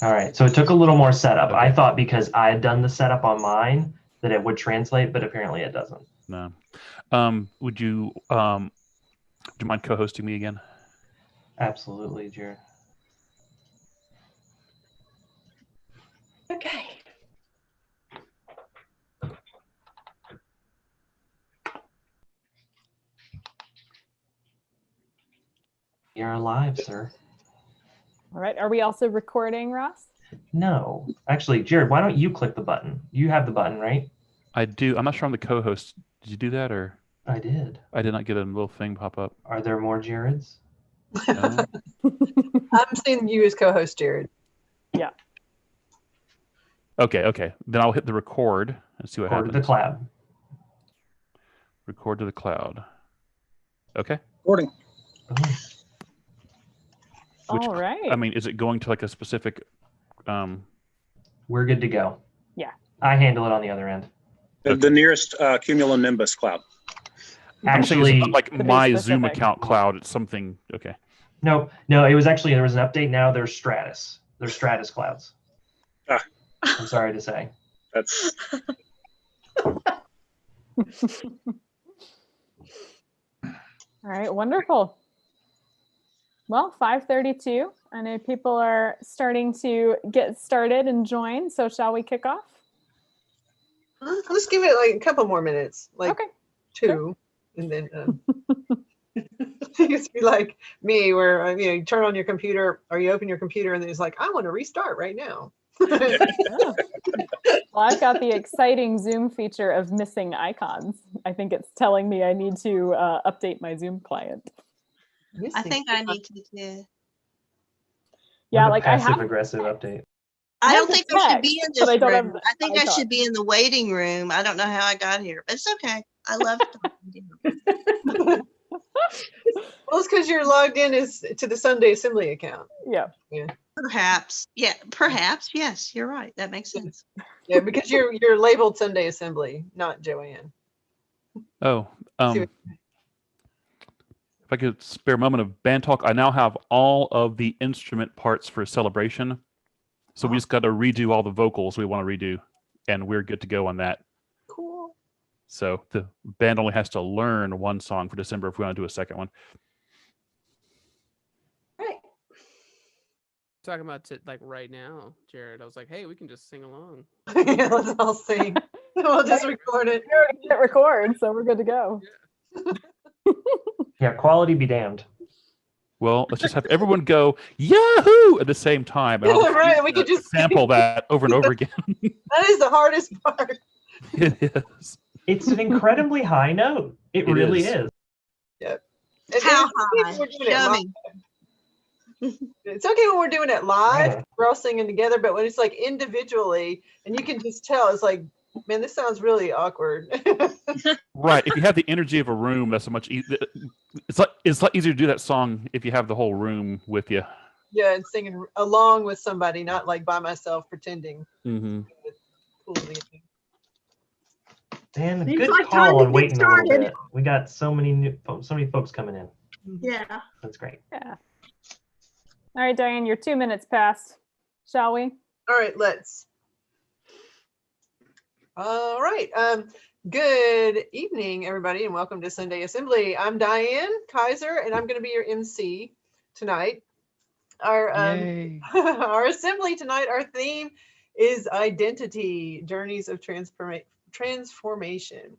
All right, so it took a little more setup. Okay. I thought because I had done the setup on mine that it would translate, but apparently it doesn't. No. Would you mind co-hosting me again? Absolutely, Jared. Okay. You're alive, sir. All right. Are we also recording, Ross? No. Actually, Jared, why don't you click the button? You have the button, right? I do. I'm not sure I'm the co-host. Did you do that or? I did. I did not get a little thing pop up. Are there more Jareds? No? I'm seeing you as co-host, Jared. Yeah. Okay. Then I'll hit the record and see what happens. Record to the cloud. Record to the cloud. Okay. Recording. All right. I mean, is it going to like a specific? We're good to go. Yeah. I handle it on the other end. The nearest cumulonimbus cloud. Actually, like my Zoom account cloud. It's something. Okay. No. It was actually, there was an update now. There's Stratus. There's Stratus clouds. I'm sorry to say. That's. All right. Wonderful. Well, 5:32. I know people are starting to get started and join. So shall we kick off? Let's give it like a couple more minutes, like okay. 2, sure. And then it's be like me, where you turn on your computer or you open your computer and then it's like, I want to restart right now. Oh. Well, I've got the exciting Zoom feature of missing icons. I think it's telling me I need to update my Zoom client. I think I need to too. Yeah, like passive aggressive update. I don't think I should be in this room. I think icon. I should be in the waiting room. I don't know how I got here, but it's okay. I love talking to you. Well, it's because you're logged in to the Sunday Assembly account. Yeah. Perhaps. Yeah. Perhaps. Yes, you're right. That makes sense. Yeah, because you're labeled Sunday Assembly, not Joanne. Oh. If I could spare a moment of band talk, I now have all of the instrument parts for Celebration. So we just got to redo all the vocals we want to redo, and we're good to go on that. Cool. So the band only has to learn one song for December if we want to do a second one. Right. Talking about like right now, Jared. I was like, hey, we can just sing along. Yeah, let's all sing. We'll just record it. We already hit record, so we're good to go. Yeah. Yeah, quality be damned. Well, let's just have everyone go Yahoo at the same time. And Right, we could just sample that over and over again. That is the hardest part. It is. It's an incredibly high note. It really is. Yep. How high? Show me. It's okay when we're doing it live, Yeah. we're all singing together, but when it's like individually, and you can just tell, it's like, man, this sounds really awkward. Right. If you have the energy of a room, that's a much easier. It's a lot easier to do that song if you have the whole room with you. Yeah, and singing along with somebody, not like by myself pretending. Mm-hmm. Dan, Seems good like time call to on get waiting a little started. bit. We got so many folks coming in. Yeah. That's great. Yeah. All right, Diane, your 2 minutes passed. Shall we? All right, let's. All right. Good evening, everybody, and welcome to Sunday Assembly. I'm Diane Kaiser, and I'm going to be your MC tonight. Our our assembly tonight, our theme is identity, journeys of transformation.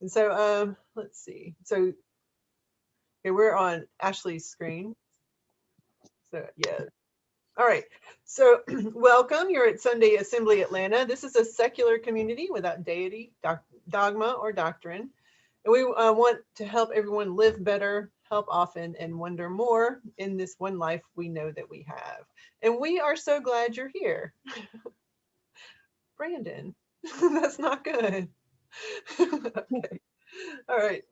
And so, let's see. So, okay, we're on Ashley's screen. So, yeah. All right. So, welcome. You're at Sunday Assembly Atlanta. This is a secular community without deity, dogma, or doctrine. And we want to help everyone live better, help often, and wonder more in this one life we know that we have. And we are so glad you're here. Brandon, that's not good. Okay. All right.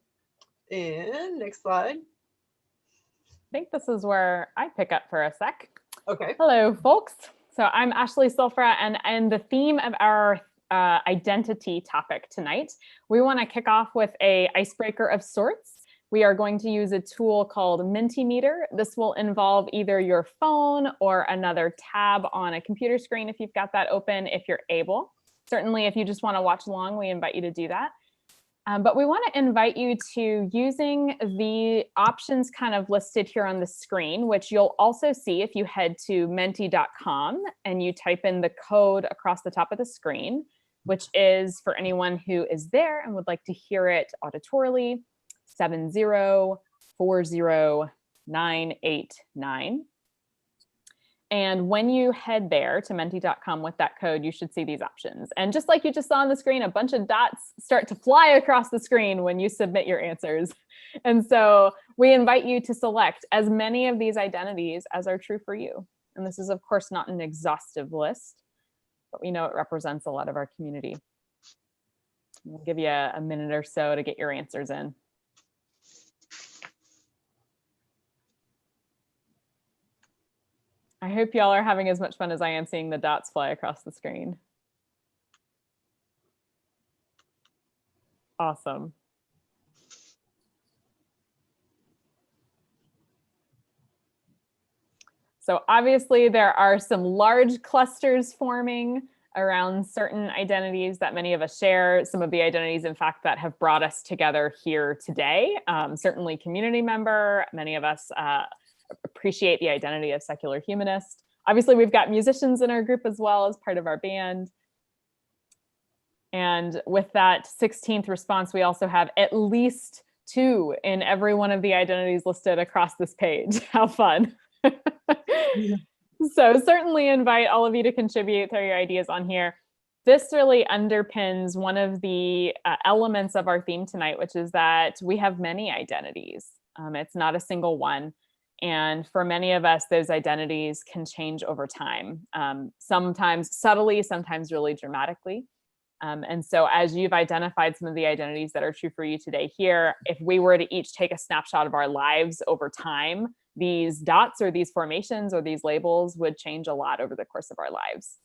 And next slide. I think this is where I pick up for a sec. Okay. Hello, folks. So I'm Ashley Silfra, and the theme of our identity topic tonight, we want to kick off with a icebreaker of sorts. we are going to use a tool called Mentimeter. This will involve either your phone or another tab on a computer screen if you've got that open, if you're able. Certainly, if you just want to watch along, we invite you to do that. But we want to invite you to using the options kind of listed here on the screen, which you'll also see if you head to menti.com and you type in the code across the top of the screen, which is, for anyone who is there and would like to hear it auditorily, 7040989. And when you head there to menti.com with that code, you should see these options. And just like you just saw on the screen, a bunch of dots start to fly across the screen when you submit your answers. And so we invite you to select as many of these identities as are true for you. And this is, of course, not an exhaustive list, but we know it represents a lot of our community. We'll give you a minute or so to get your answers in. I hope y'all are having as much fun as I am seeing the dots fly across the screen. Awesome. So obviously there are some large clusters forming around certain identities that many of us share. Some of the identities, in fact, that have brought us together here today. Certainly community member, many of us appreciate the identity of secular humanist. Obviously, we've got musicians in our group as well as part of our band. And with that 16th response, we also have at least 2 in every one of the identities listed across this page. How fun. So certainly invite all of you to contribute, throw your ideas on here. This really underpins one of the elements of our theme tonight, which is that we have many identities. It's not a single one. And for many of us, those identities can change over time, sometimes subtly, sometimes really dramatically. And so as you've identified some of the identities that are true for you today here, if we were to each take a snapshot of our lives over time, these dots or these formations or these labels would change a lot over the course of our lives,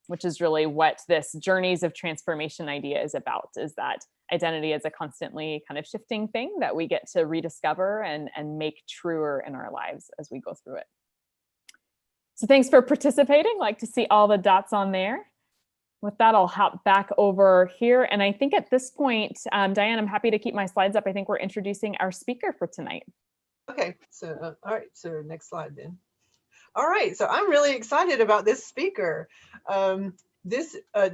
which is really what this journeys of transformation idea is about, is that identity is a constantly kind of shifting thing that we get to rediscover and make truer in our lives as we go through it. So thanks for participating. Like to see all the dots on there. With that, I'll hop back over here. And I think at this point, Diane, I'm happy to keep my slides up. I think we're introducing our speaker for tonight. Okay, so all right, so next slide then. All right, so I'm really excited about this speaker.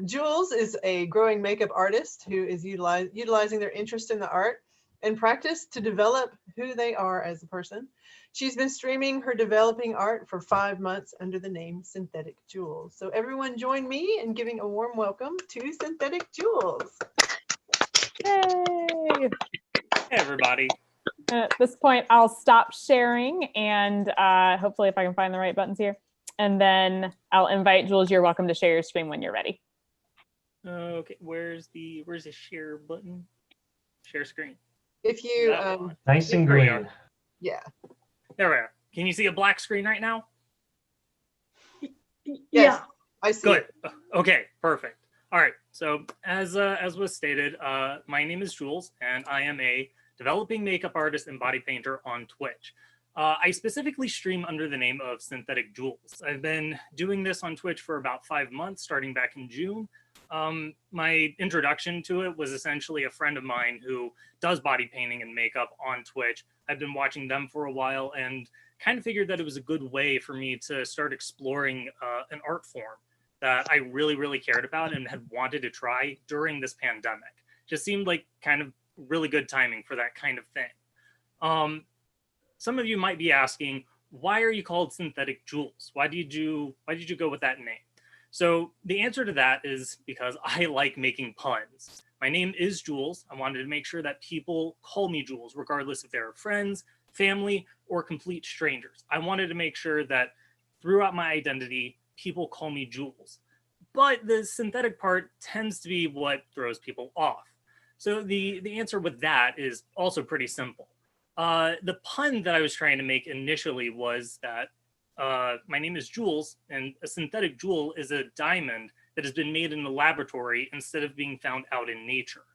Jules is a growing makeup artist who is utilizing their interest in the art and practice to develop who they are as a person. She's been streaming her developing art for 5 months under the name SyntheticJules. So everyone join me in giving a warm welcome to SyntheticJules. Yay! Hey, everybody. At this point, I'll stop sharing and hopefully if I can find the right buttons here. And then I'll invite Jules, you're welcome to share your screen when you're ready. Okay, where's the share button? Share screen. If you Nice and green. yeah. There we are. Can you see a black screen right now? Yes, I see. Good. Okay, perfect. All right. So as was stated, my name is Jules, and I am a developing makeup artist and body painter on Twitch. I specifically stream under the name of SyntheticJules. I've been doing this on Twitch for about 5 months, starting back in June. My introduction to it was essentially a friend of mine who does body painting and makeup on Twitch. I've been watching them for a while and kind of figured that it was a good way for me to start exploring an art form that I really, really cared about and had wanted to try during this pandemic. Just seemed like kind of really good timing for that kind of thing. Some of you might be asking, why are you called SyntheticJules? Why did you go with that name? So the answer to that is because I like making puns. My name is Jules. I wanted to make sure that people call me Jules, regardless if they're friends, family, or complete strangers. I wanted to make sure that throughout my identity, people call me Jules. But the synthetic part tends to be what throws people off. So the answer with that is also pretty simple. The pun that I was trying to make initially was that my name is Jules, and a synthetic jewel is a diamond that has been made in the laboratory instead of being found out in nature.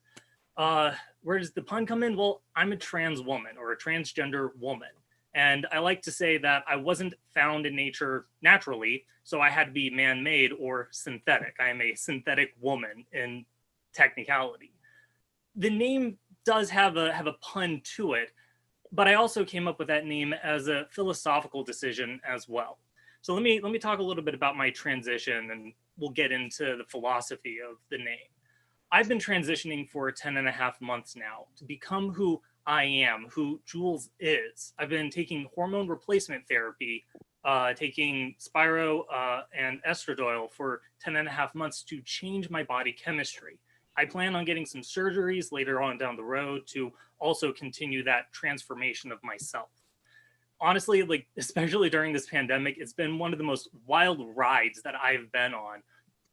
where does the pun come in? Well, I'm a trans woman or a transgender woman. And I like to say that I wasn't found in nature naturally, so I had to be man-made or synthetic. I am a synthetic woman in technicality. The name does have a pun to it, but I also came up with that name as a philosophical decision as well. So let me talk a little bit about my transition, and we'll get into the philosophy of the name. I've been transitioning for 10.5 months now to become who I am, who Jules is. I've been taking hormone replacement therapy, taking Spiro and estradiol for 10.5 months to change my body chemistry. I plan on getting some surgeries later on down the road to also continue that transformation of myself. Honestly, like, especially during this pandemic, it's been one of the most wild rides that I've been on.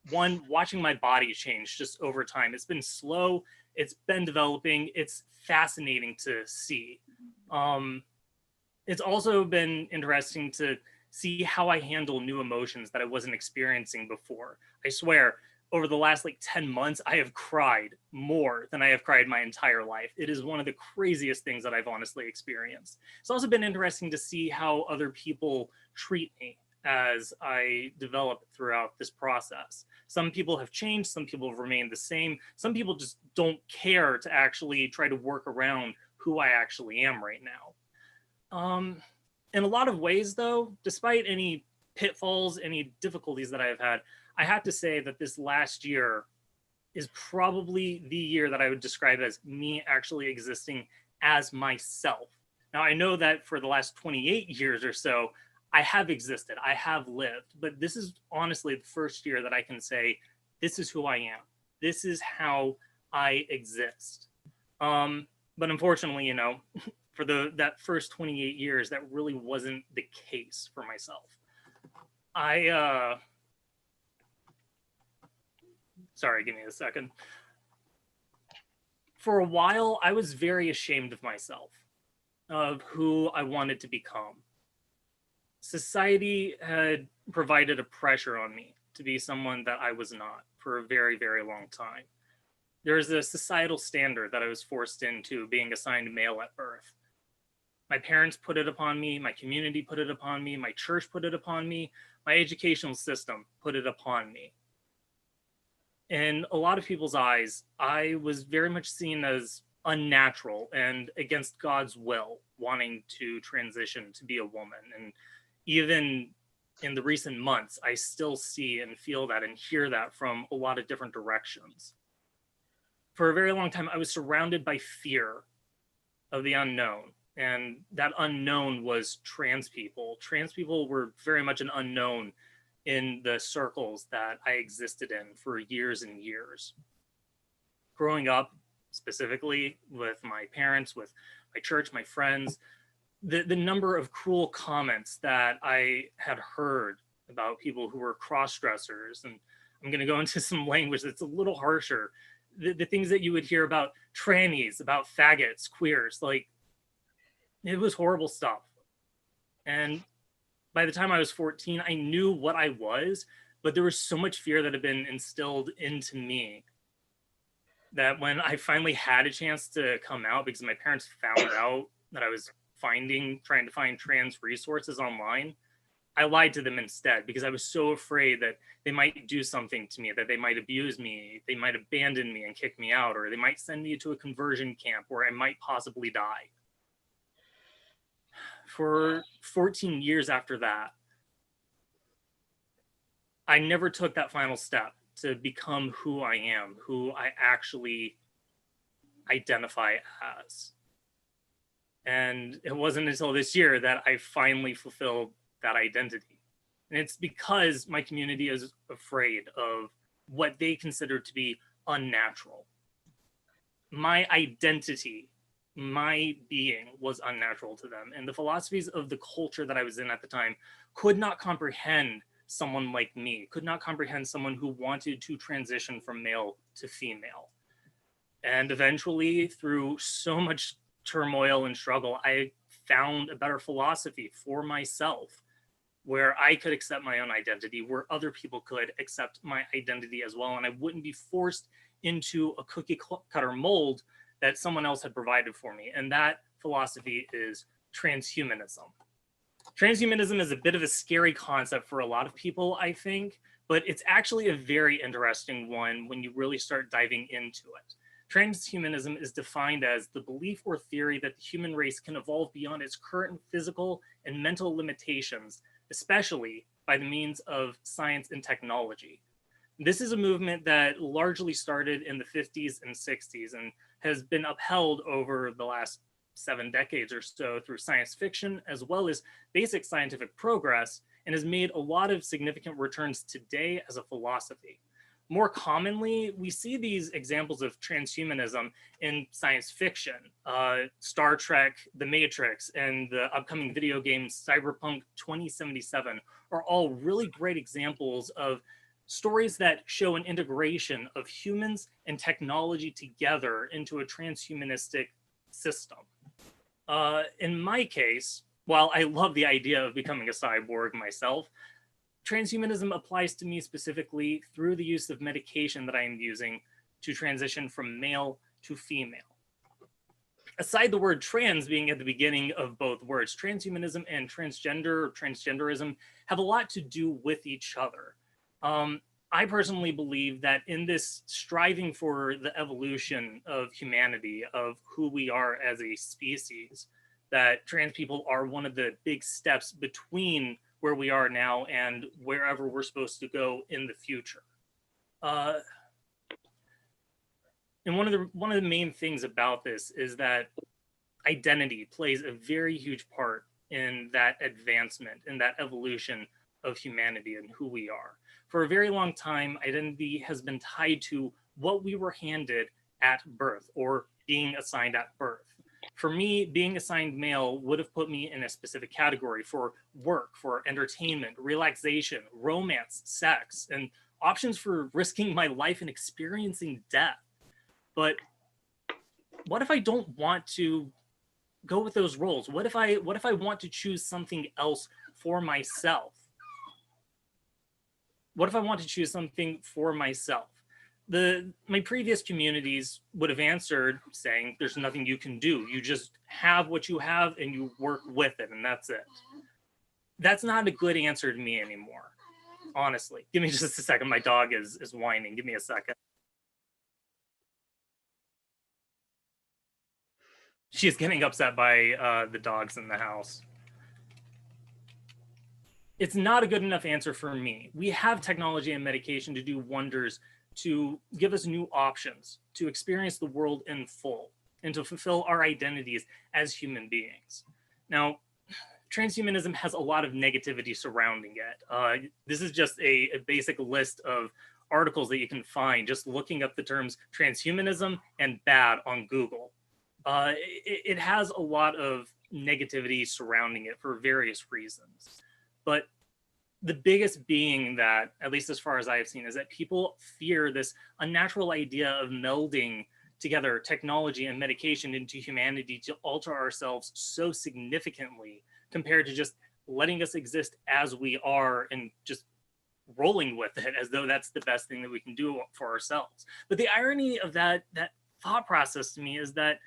One, watching my body change just over time. It's been slow, it's been developing, it's fascinating to see. It's also been interesting to see how I handle new emotions that I wasn't experiencing before. I swear, over the last 10 months, I have cried more than I have cried my entire life. It is one of the craziest things that I've honestly experienced. It's also been interesting to see how other people treat me as I develop throughout this process. Some people have changed, some people have remained the same, some people just don't care to actually try to work around who I actually am right now. In a lot of ways though, despite any pitfalls, any difficulties that I have had, I have to say that this last year is probably the year that I would describe as me actually existing as myself. Now, I know that for the last 28 years or so, I have existed, I have lived, but this is honestly the first year that I can say, this is who I am. This is how I exist. But unfortunately, for that first 28 years, that really wasn't the case for myself. Sorry, give me a second. For a while, I was very ashamed of myself, of who I wanted to become. Society had provided a pressure on me to be someone that I was not for a very, very long time. There was a societal standard that I was forced into, being assigned male at birth. My parents put it upon me, my community put it upon me, my church put it upon me, my educational system put it upon me. In a lot of people's eyes, I was very much seen as unnatural and against God's will, wanting to transition to be a woman. And even in the recent months, I still see and feel that and hear that from a lot of different directions. For a very long time, I was surrounded by fear of the unknown. And that unknown was trans people. Trans people were very much an unknown in the circles that I existed in for years and years. Growing up, specifically with my parents, with my church, my friends, the number of cruel comments that I had heard about people who were cross-dressers, and I'm going to go into some language that's a little harsher, the things that you would hear about trannies, about faggots, queers, it was horrible stuff. And by the time I was 14, I knew what I was, but there was so much fear that had been instilled into me that when I finally had a chance to come out, because my parents found out that I was trying to find trans resources online, I lied to them instead because I was so afraid that they might do something to me, that they might abuse me, they might abandon me and kick me out, or they might send me to a conversion camp where I might possibly die. For 14 years after that, I never took that final step to become who I am, who I actually identify as. And it wasn't until this year that I finally fulfilled that identity. And it's because my community is afraid of what they consider to be unnatural. My identity, my being was unnatural to them. And the philosophies of the culture that I was in at the time could not comprehend someone like me, could not comprehend someone who wanted to transition from male to female. And eventually, through so much turmoil and struggle, I found a better philosophy for myself, where I could accept my own identity, where other people could accept my identity as well. And I wouldn't be forced into a cookie cutter mold that someone else had provided for me. And that philosophy is transhumanism. Transhumanism is a bit of a scary concept for a lot of people, I think, but it's actually a very interesting one when you really start diving into it. Transhumanism is defined as the belief or theory that the human race can evolve beyond its current physical and mental limitations, especially by the means of science and technology. This is a movement that largely started in the 50s and 60s and has been upheld over the last 7 decades or so through science fiction, as well as basic scientific progress, and has made a lot of significant returns today as a philosophy. More commonly, we see these examples of transhumanism in science fiction. Star Trek, The Matrix, and the upcoming video game Cyberpunk 2077 are all really great examples of stories that show an integration of humans and technology together into a transhumanistic system. In my case, while I love the idea of becoming a cyborg myself, transhumanism applies to me specifically through the use of medication that I am using to transition from male to female. Aside the word trans being at the beginning of both words, transhumanism and transgender or transgenderism have a lot to do with each other. I personally believe that in this striving for the evolution of humanity, of who we are as a species, that trans people are one of the big steps between where we are now and wherever we're supposed to go in the future. And one of the main things about this is that identity plays a very huge part in that advancement, in that evolution of humanity and who we are. For a very long time, identity has been tied to what we were handed at birth or being assigned at birth. For me, being assigned male would have put me in a specific category for work, for entertainment, relaxation, romance, sex, and options for risking my life and experiencing death. But what if I don't want to go with those roles? What if I want to choose something else for myself? What if I want to choose something for myself? My previous communities would have answered saying, there's nothing you can do. You just have what you have and you work with it, and that's it. That's not a good answer to me anymore, honestly. Give me just a second. My dog is whining. Give me a second. She's getting upset by the dogs in the house. It's not a good enough answer for me. We have technology and medication to do wonders, to give us new options, to experience the world in full, and to fulfill our identities as human beings. Now, transhumanism has a lot of negativity surrounding it. This is just a basic list of articles that you can find just looking up the terms transhumanism and bad on Google. It has a lot of negativity surrounding it for various reasons. But the biggest being that, at least as far as I have seen, is that people fear this unnatural idea of melding together technology and medication into humanity to alter ourselves so significantly compared to just letting us exist as we are and just rolling with it as though that's the best thing that we can do for ourselves. But the irony of that thought process to me is that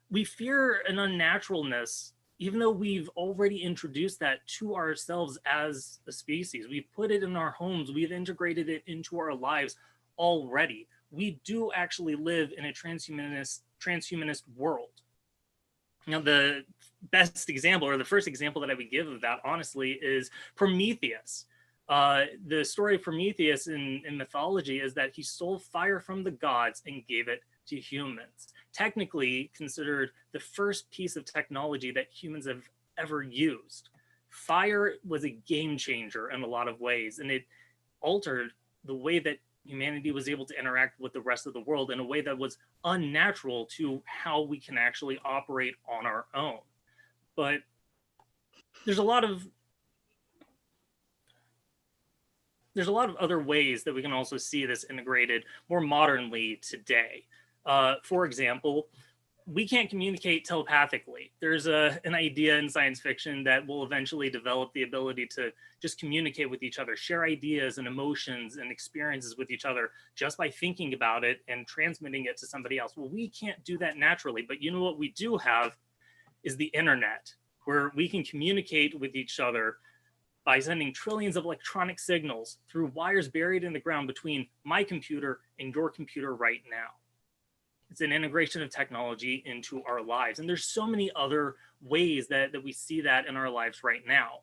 we fear an unnaturalness, even though we've already introduced that to ourselves as a species. We've put it in our homes, we've integrated it into our lives already. We do actually live in a transhumanist world. Now, the best example, or the first example that I would give of that, honestly, is Prometheus. The story of Prometheus in mythology is that he stole fire from the gods and gave it to humans. Technically considered the first piece of technology that humans have ever used. Fire was a game changer in a lot of ways, and it altered the way that humanity was able to interact with the rest of the world in a way that was unnatural to how we can actually operate on our own. But there's a lot of other ways that we can also see this integrated more modernly today. For example, we can't communicate telepathically. There's an idea in science fiction that will eventually develop the ability to just communicate with each other, share ideas and emotions and experiences with each other just by thinking about it and transmitting it to somebody else. Well, we can't do that naturally, but you know what we do have is the internet, where we can communicate with each other by sending trillions of electronic signals through wires buried in the ground between my computer and your computer right now. It's an integration of technology into our lives. And there's so many other ways that we see that in our lives right now.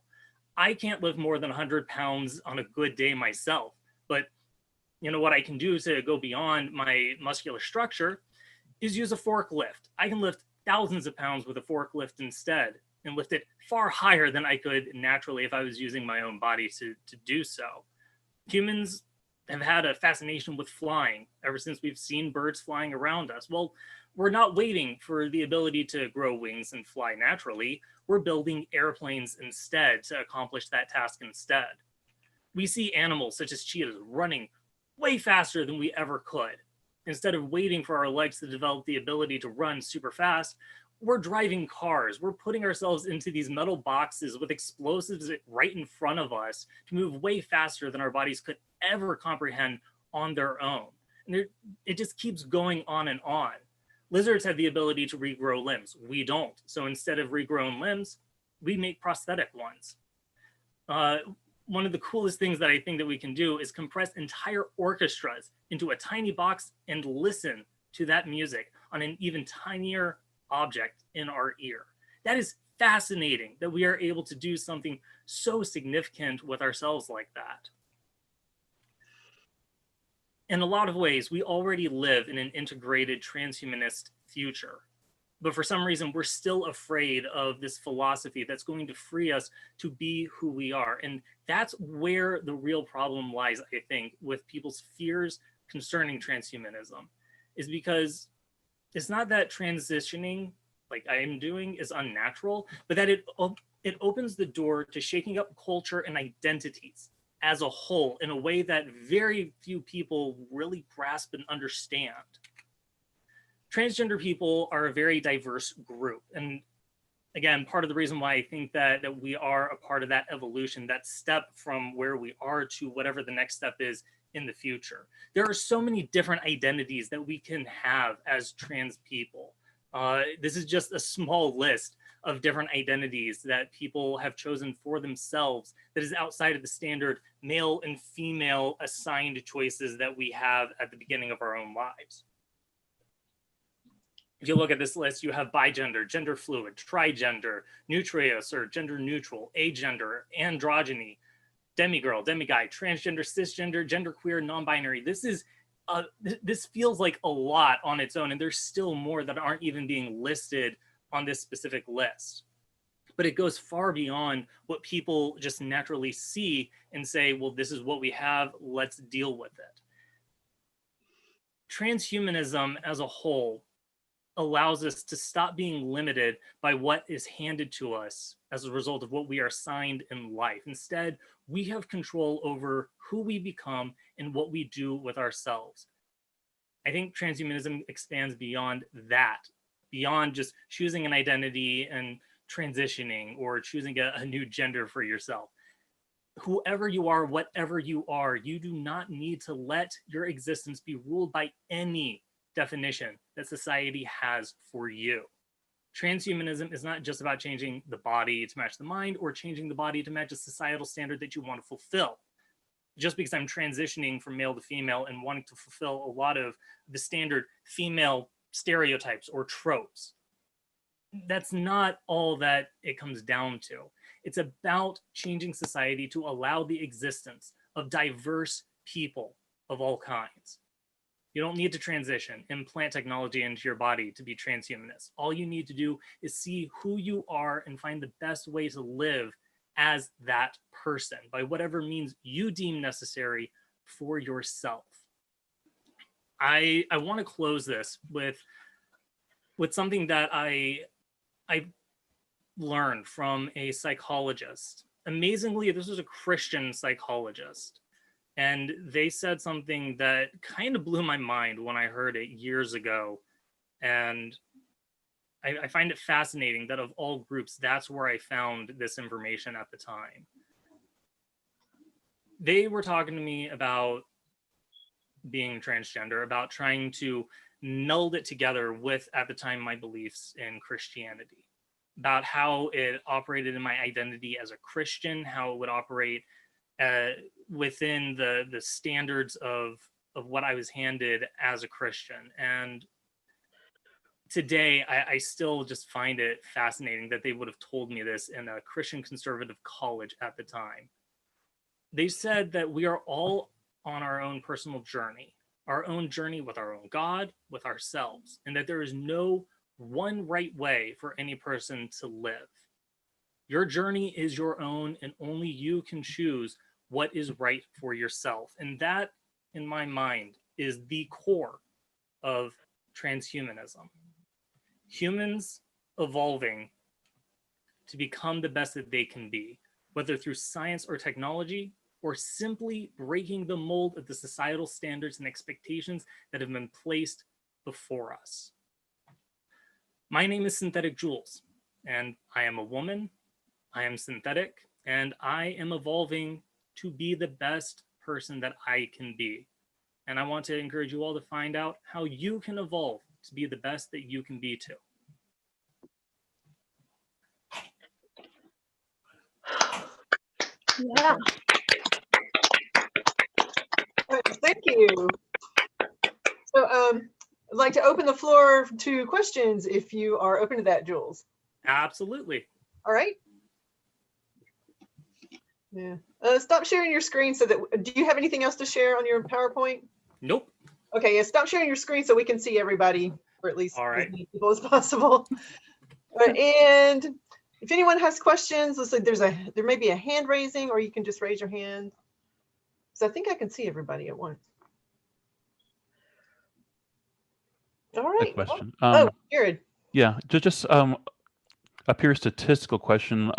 I can't lift more than 100 pounds on a good day myself, but you know what I can do to go beyond my muscular structure is use a forklift. I can lift thousands of pounds with a forklift instead, and lift it far higher than I could naturally if I was using my own body to do so. Humans have had a fascination with flying ever since we've seen birds flying around us. Well, we're not waiting for the ability to grow wings and fly naturally. We're building airplanes instead to accomplish that task instead. We see animals such as cheetahs running way faster than we ever could. Instead of waiting for our legs to develop the ability to run super fast, we're driving cars. We're putting ourselves into these metal boxes with explosives right in front of us to move way faster than our bodies could ever comprehend on their own. And it just keeps going on and on. Lizards have the ability to regrow limbs. We don't. So instead of regrown limbs, we make prosthetic ones. One of the coolest things that I think that we can do is compress entire orchestras into a tiny box and listen to that music on an even tinier object in our ear. That is fascinating that we are able to do something so significant with ourselves like that. In a lot of ways, we already live in an integrated transhumanist future. But for some reason, we're still afraid of this philosophy that's going to free us to be who we are. And that's where the real problem lies, I think, with people's fears concerning transhumanism, is because it's not that transitioning, like I am doing, is unnatural, but that it opens the door to shaking up culture and identities as a whole in a way that very few people really grasp and understand. Transgender people are a very diverse group. And again, part of the reason why I think that we are a part of that evolution, that step from where we are to whatever the next step is in the future. There are so many different identities that we can have as trans people. This is just a small list of different identities that people have chosen for themselves that is outside of the standard male and female assigned choices that we have at the beginning of our own lives. If you look at this list, you have bigender, gender fluid, trigender, nutrios or gender neutral, agender, androgyny, demigirl, demiguy, transgender, cisgender, genderqueer, non-binary. This feels like a lot on its own, and there's still more that aren't even being listed on this specific list. But it goes far beyond what people just naturally see and say, well, this is what we have, let's deal with it. Transhumanism as a whole allows us to stop being limited by what is handed to us as a result of what we are assigned in life. Instead, we have control over who we become and what we do with ourselves. I think transhumanism expands beyond that, beyond just choosing an identity and transitioning or choosing a new gender for yourself. Whoever you are, whatever you are, you do not need to let your existence be ruled by any definition that society has for you. Transhumanism is not just about changing the body to match the mind or changing the body to match a societal standard that you want to fulfill. Just because I'm transitioning from male to female and wanting to fulfill a lot of the standard female stereotypes or tropes, that's not all that it comes down to. It's about changing society to allow the existence of diverse people of all kinds. You don't need to transition, implant technology into your body to be transhumanist. All you need to do is see who you are and find the best way to live as that person by whatever means you deem necessary for yourself. I want to close this with something that I learned from a psychologist. Amazingly, this was a Christian psychologist. And they said something that kind of blew my mind when I heard it years ago. And I find it fascinating that of all groups, that's where I found this information at the time. They were talking to me about being transgender, about trying to meld it together with, at the time, my beliefs in Christianity, about how it operated in my identity as a Christian, how it would operate within the standards of what I was handed as a Christian. And today, I still just find it fascinating that they would have told me this in a Christian conservative college at the time. They said that we are all on our own personal journey with our own God, with ourselves, and that there is no one right way for any person to live. Your journey is your own, and only you can choose what is right for yourself. And that, in my mind, is the core of transhumanism. Humans evolving to become the best that they can be, whether through science or technology, or simply breaking the mold of the societal standards and expectations that have been placed before us. My name is SyntheticJules, and I am a woman, I am synthetic, and I am evolving to be the best person that I can be. And I want to encourage you all to find out how you can evolve to be the best that you can be too. Yeah. Thank you. So I'd like to open the floor to questions if you are open to that, Jules. Absolutely. All right. Yeah. Stop sharing your screen so that, do you have anything else to share on your PowerPoint? Nope. Okay, yeah, stop sharing your screen so we can see everybody, or at least All right. as many people as possible. And if anyone has questions, let's say there may be a hand raising, or you can just raise your hand. So I think I can see everybody at once. All right. A question. Oh, Jared. Yeah, just a pure statistical question.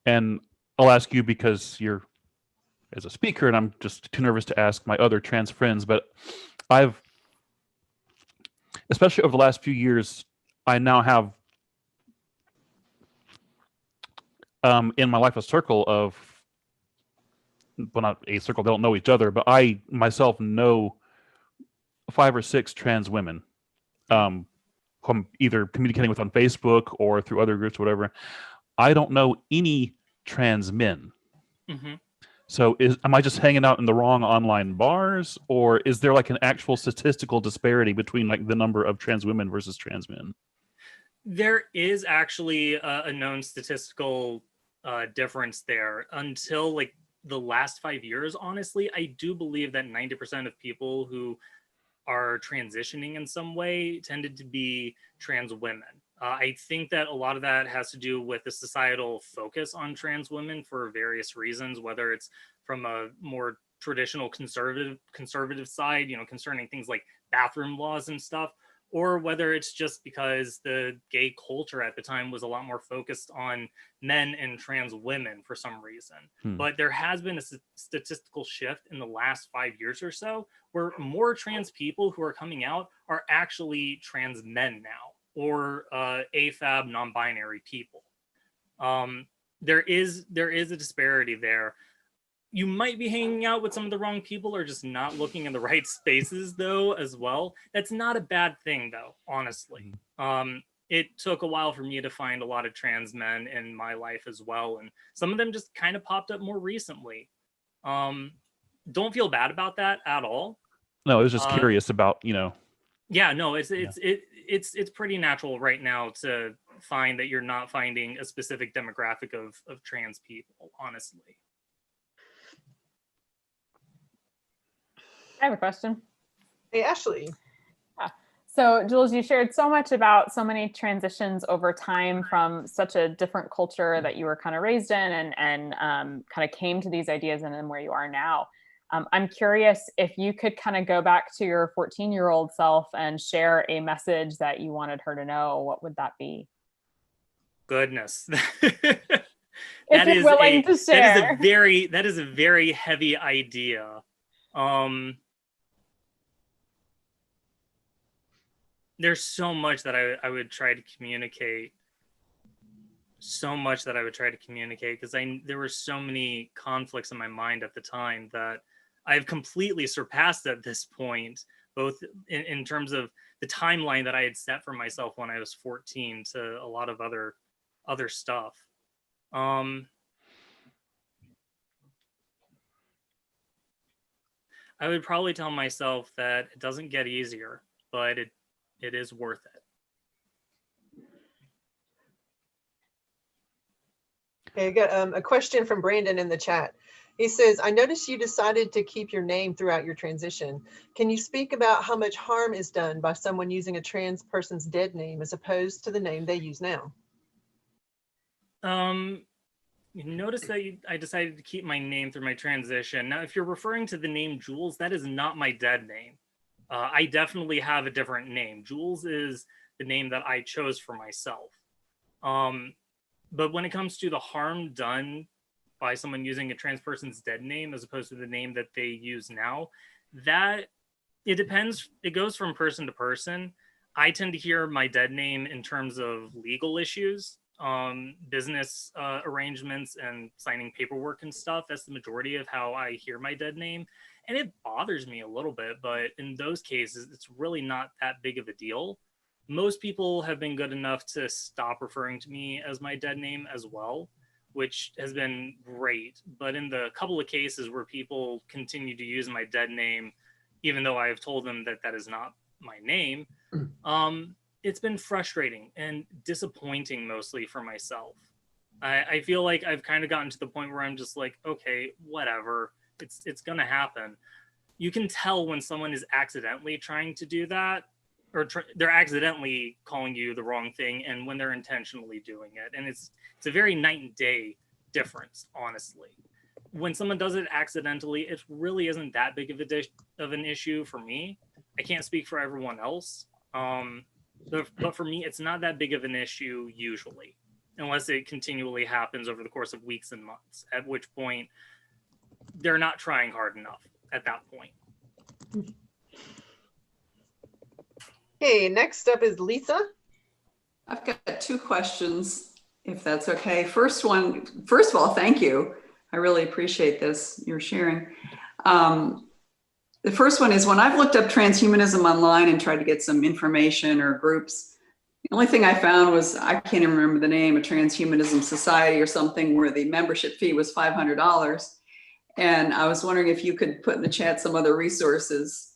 And I'll ask you because you're as a speaker, and I'm just too nervous to ask my other trans friends. But I've, especially over the last few years, I now have in my life a circle of, well, not a circle, they don't know each other, but I myself know 5 or 6 trans women who I'm either communicating with on Facebook or through other groups or whatever. I don't know any trans men. Mm-hmm. So am I just hanging out in the wrong online bars, or is there like an actual statistical disparity between like the number of trans women versus trans men? There is actually a known statistical difference there. Until like the last 5 years, honestly, I do believe that 90% of people who are transitioning in some way tended to be trans women. I think that a lot of that has to do with the societal focus on trans women for various reasons, whether it's from a more traditional conservative side, concerning things like bathroom laws and stuff, or whether it's just because the gay culture at the time was a lot more focused on men and trans women for some reason. But there has been a statistical shift in the last 5 years or so, where more trans people who are coming out are actually trans men now, or AFAB non-binary people. There is a disparity there. You might be hanging out with some of the wrong people or just not looking in the right spaces, though, as well. That's not a bad thing, though, honestly. It took a while for me to find a lot of trans men in my life as well, and some of them just kind of popped up more recently. Don't feel bad about that at all. No, I was just curious about, Yeah, no, it's pretty natural right now to find that you're not finding a specific demographic of trans people, honestly. I have a question. Hey, Ashley. Yeah. So, Jules, you shared so much about so many transitions over time from such a different culture that you were kind of raised in, and kind of came to these ideas and then where you are now. I'm curious if you could kind of go back to your 14-year-old self and share a message that you wanted her to know. What would that be? Goodness. If you're willing to share. That is a very heavy idea. there's so much that I would try to communicate. So much that I would try to communicate because there were so many conflicts in my mind at the time that I've completely surpassed at this point, both in terms of the timeline that I had set for myself when I was 14 to a lot of other stuff. I would probably tell myself that it doesn't get easier, but it is worth it. Okay, I got a question from Brandon in the chat. He says, I noticed you decided to keep your name throughout your transition. Can you speak about how much harm is done by someone using a trans person's dead name as opposed to the name they use now? You notice that I decided to keep my name through my transition. Now, if you're referring to the name Jules, that is not my dead name. I definitely have a different name. Jules is the name that I chose for myself. But when it comes to the harm done by someone using a trans person's dead name as opposed to the name that they use now, that it depends. It goes from person to person. I tend to hear my dead name in terms of legal issues, business arrangements and signing paperwork and stuff. That's the majority of how I hear my dead name. And it bothers me a little bit, but in those cases, it's really not that big of a deal. Most people have been good enough to stop referring to me as my dead name as well, which has been great. But in the couple of cases where people continue to use my dead name, even though I have told them that that is not my name, it's been frustrating and disappointing mostly for myself. I feel like I've kind of gotten to the point where I'm just like, okay, whatever, it's gonna happen. You can tell when someone is accidentally trying to do that, or they're accidentally calling you the wrong thing, and when they're intentionally doing it. And it's a very night and day difference, honestly. When someone does it accidentally, it really isn't that big of an issue for me. I can't speak for everyone else. But for me, it's not that big of an issue usually, unless it continually happens over the course of weeks and months, at which point they're not trying hard enough at that point. Okay, next up is Lisa. I've got two questions, if that's okay. First of all, thank you. I really appreciate this, you're sharing. The first one is when I've looked up transhumanism online and tried to get some information or groups, the only thing I found was, I can't even remember the name, a transhumanism society or something where the membership fee was $500. And I was wondering if you could put in the chat some other resources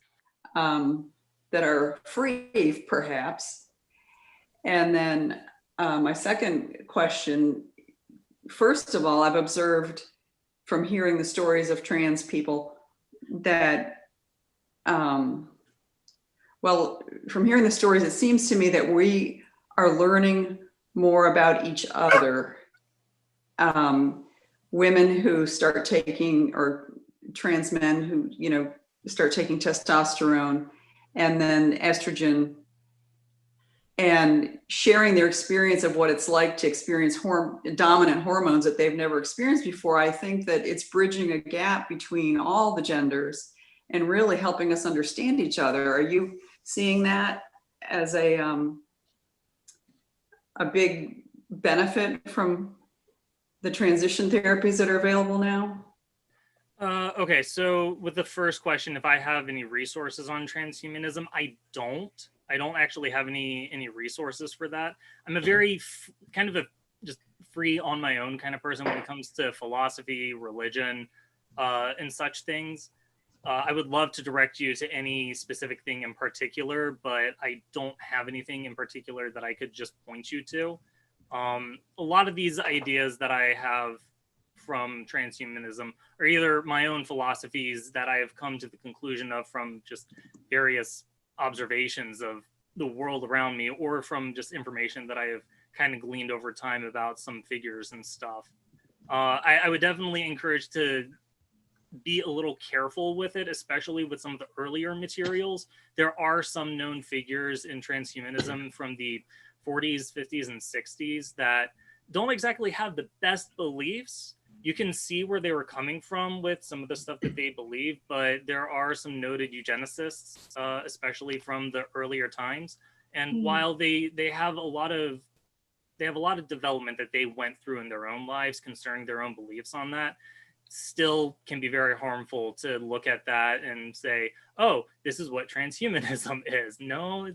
that are free, perhaps. And then my second question, first of all, I've observed from hearing the stories of trans people that, well, from hearing the stories, it seems to me that we are learning more about each other. Women who start taking, or trans men who, start taking testosterone and then estrogen, and sharing their experience of what it's like to experience dominant hormones that they've never experienced before. I think that it's bridging a gap between all the genders and really helping us understand each other. Are you seeing that as a big benefit from the transition therapies that are available now? Okay, so with the first question, if I have any resources on transhumanism, I don't actually have any resources for that. I'm a very kind of a just free on my own kind of person when it comes to philosophy, religion, and such things. I would love to direct you to any specific thing in particular, but I don't have anything in particular that I could just point you to. A lot of these ideas that I have from transhumanism are either my own philosophies that I have come to the conclusion of from just various observations of the world around me, or from just information that I have kind of gleaned over time about some figures and stuff. I would definitely encourage to be a little careful with it, especially with some of the earlier materials. There are some known figures in transhumanism from the 40s, 50s, and 60s that don't exactly have the best beliefs. You can see where they were coming from with some of the stuff that they believe, but there are some noted eugenicists, especially from the earlier times. And while they have a lot of development that they went through in their own lives concerning their own beliefs on that, still can be very harmful to look at that and say, oh, this is what transhumanism is. No,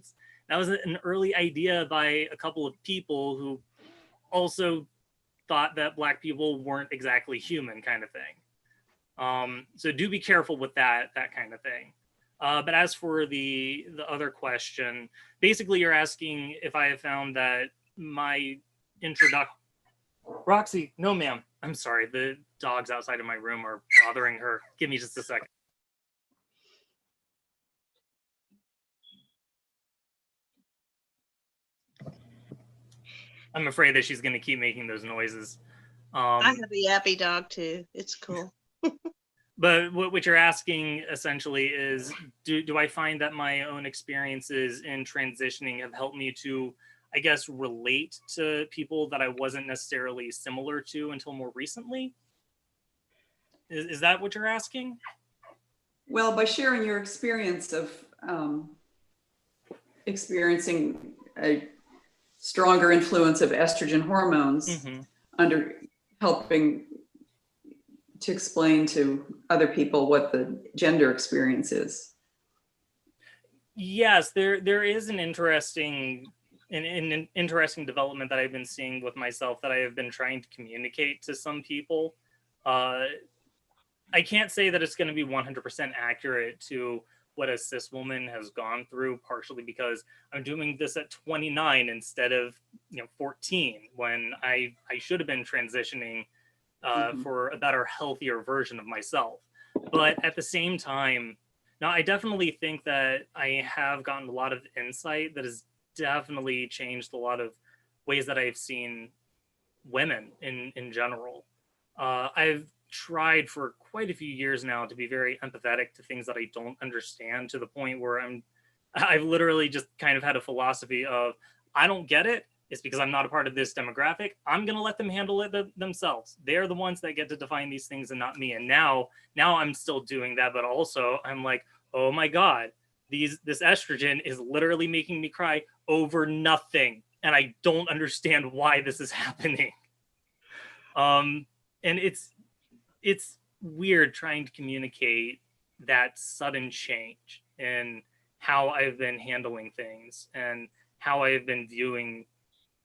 that was an early idea by a couple of people who also thought that Black people weren't exactly human, kind of thing. So do be careful with that kind of thing. But as for the other question, basically you're asking if I have found that my introduction. Roxy, no ma'am. I'm sorry, the dogs outside of my room are bothering her. Give me just a second. I'm afraid that she's going to keep making those noises. I have a yappy dog too. It's cool. But what you're asking essentially is, do I find that my own experiences in transitioning have helped me to, I guess, relate to people that I wasn't necessarily similar to until more recently? Is that what you're asking? Well, by sharing your experience of experiencing a stronger influence of estrogen hormones under helping to explain to other people what the gender experience is. Yes, there is an interesting development that I've been seeing with myself that I have been trying to communicate to some people. I can't say that it's going to be 100% accurate to what a cis woman has gone through, partially because I'm doing this at 29 instead of 14, when I should have been transitioning for a better, healthier version of myself. But at the same time, now I definitely think that I have gotten a lot of insight that has definitely changed a lot of ways that I've seen women in general. I've tried for quite a few years now to be very empathetic to things that I don't understand, to the point where I've literally just kind of had a philosophy of, I don't get it. It's because I'm not a part of this demographic. I'm going to let them handle it themselves. They're the ones that get to define these things and not me. And now I'm still doing that, but also I'm like, oh my God, this estrogen is literally making me cry over nothing. And I don't understand why this is happening. And it's weird trying to communicate that sudden change in how I've been handling things and how I've been viewing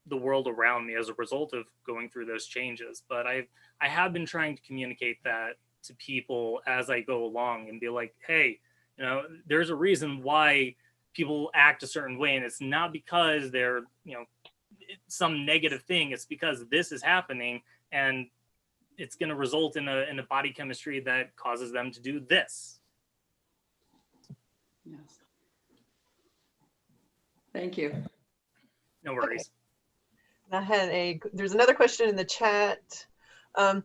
the world around me as a result of going through those changes. But I have been trying to communicate that to people as I go along and be like, hey, there's a reason why people act a certain way, and it's not because they're some negative thing. It's because this is happening, and it's going to result in a body chemistry that causes them to do this. Yes. Thank you. No worries. Okay. There's another question in the chat. Bharat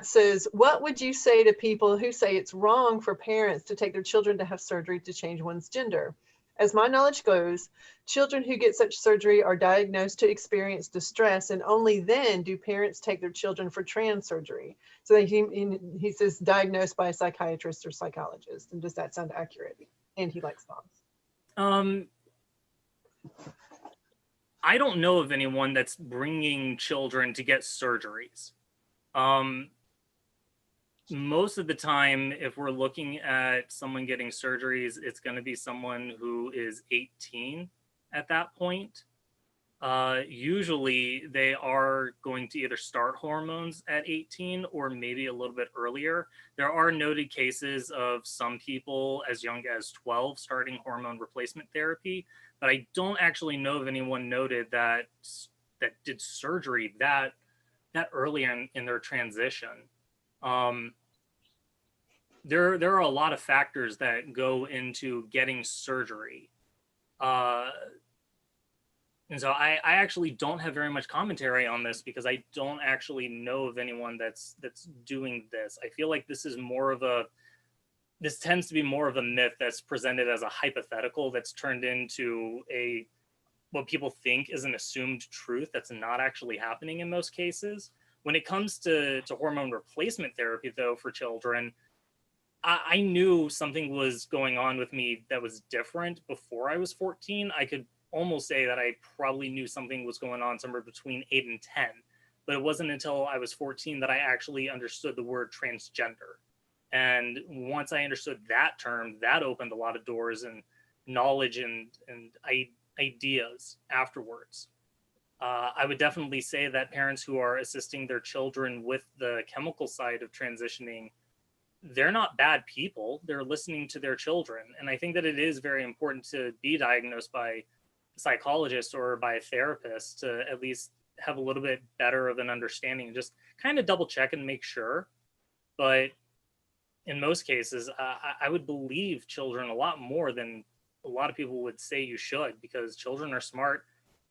says, what would you say to people who say it's wrong for parents to take their children to have surgery to change one's gender? As my knowledge goes, children who get such surgery are diagnosed to experience distress, and only then do parents take their children for trans surgery. So he says diagnosed by a psychiatrist or psychologist. And does that sound accurate? And he likes dogs. I don't know of anyone that's bringing children to get surgeries. Most of the time, if we're looking at someone getting surgeries, it's going to be someone who is 18 at that point. Usually they are going to either start hormones at 18 or maybe a little bit earlier. There are noted cases of some people as young as 12 starting hormone replacement therapy, but I don't actually know of anyone noted that did surgery that early in their transition. There are a lot of factors that go into getting surgery. And so I actually don't have very much commentary on this because I don't actually know of anyone that's doing this. I feel like this tends to be more of a myth that's presented as a hypothetical that's turned into what people think is an assumed truth that's not actually happening in most cases. When it comes to hormone replacement therapy, though, for children, I knew something was going on with me that was different before I was 14. I could almost say that I probably knew something was going on somewhere between 8 and 10. But it wasn't until I was 14 that I actually understood the word transgender. And once I understood that term, that opened a lot of doors and knowledge and ideas afterwards. I would definitely say that parents who are assisting their children with the chemical side of transitioning, they're not bad people. They're listening to their children. And I think that it is very important to be diagnosed by a psychologist or by a therapist to at least have a little bit better of an understanding, just kind of double check and make sure. But in most cases, I would believe children a lot more than a lot of people would say you should, because children are smart.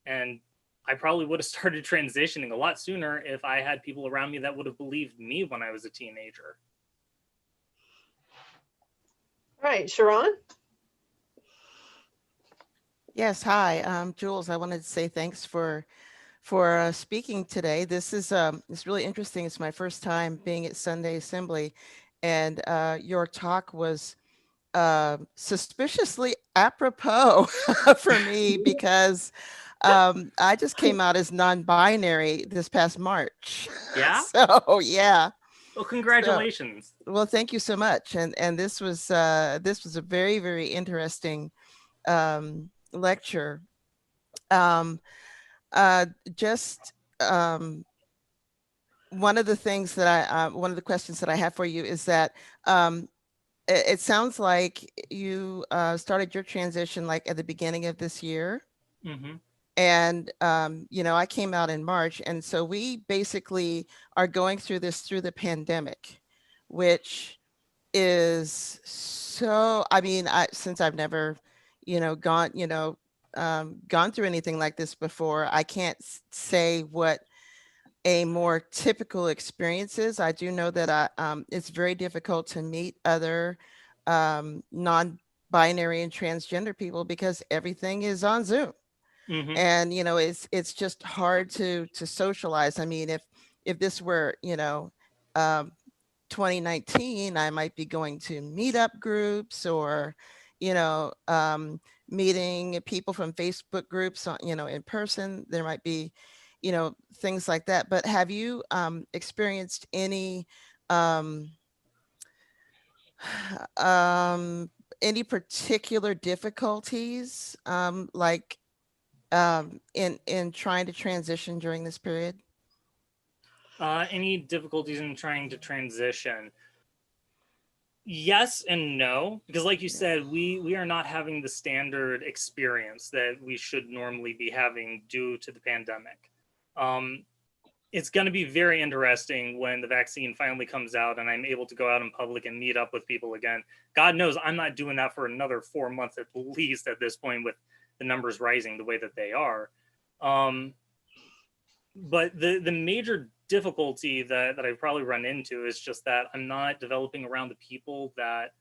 And I probably would have started transitioning a lot sooner if I had people around me that would have believed me when I was a teenager. All right, Sharon. Yes, hi, Jules. I wanted to say thanks for speaking today. This is it's really interesting. It's my first time being at Sunday Assembly, and your talk was suspiciously apropos for me because I just came out as non-binary this past March. Yeah. So yeah. Well, congratulations. So, well, thank you so much. And this was a very, very interesting lecture. Just one of the things that one of the questions that I have for you is that it sounds like you started your transition like at the beginning of this year. Mm-hmm. And, you know, I came out in March. And so we basically are going through this through the pandemic, which is so, I mean, since I've never, you know, gone through anything like this before, I can't say what a more typical experience is. I do know that it's very difficult to meet other non-binary and transgender people because everything is on Zoom. Mm-hmm. And, you know, it's just hard to socialize. I mean, if this were, you know, 2019, I might be going to meetup groups or, you know, meeting people from Facebook groups, you know, in person. There might be, you know, things like that. But have you experienced any particular difficulties like in trying to transition during this period? Any difficulties in trying to transition? Yes and no, because like you said, we are not having the standard experience that we should normally be having due to the pandemic. It's going to be very interesting when the vaccine finally comes out and I'm able to go out in public and meet up with people again. God knows I'm not doing that for another 4 months at least at this point, with the numbers rising the way that they are. But the major difficulty that I've probably run into is just that I'm not developing around the people that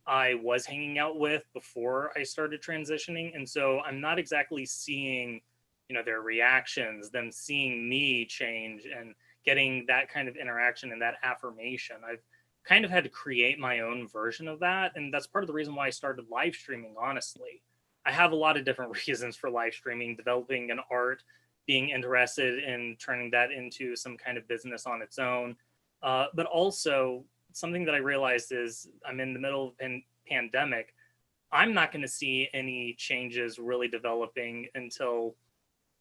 I was hanging out with before I started transitioning. And so I'm not exactly seeing, you know, their reactions, them seeing me change and getting that kind of interaction and that affirmation. I've kind of had to create my own version of that. And that's part of the reason why I started live streaming, honestly. I have a lot of different reasons for live streaming, developing an art, being interested in turning that into some kind of business on its own. But also something that I realized is I'm in the middle of a pandemic. I'm not going to see any changes really developing until,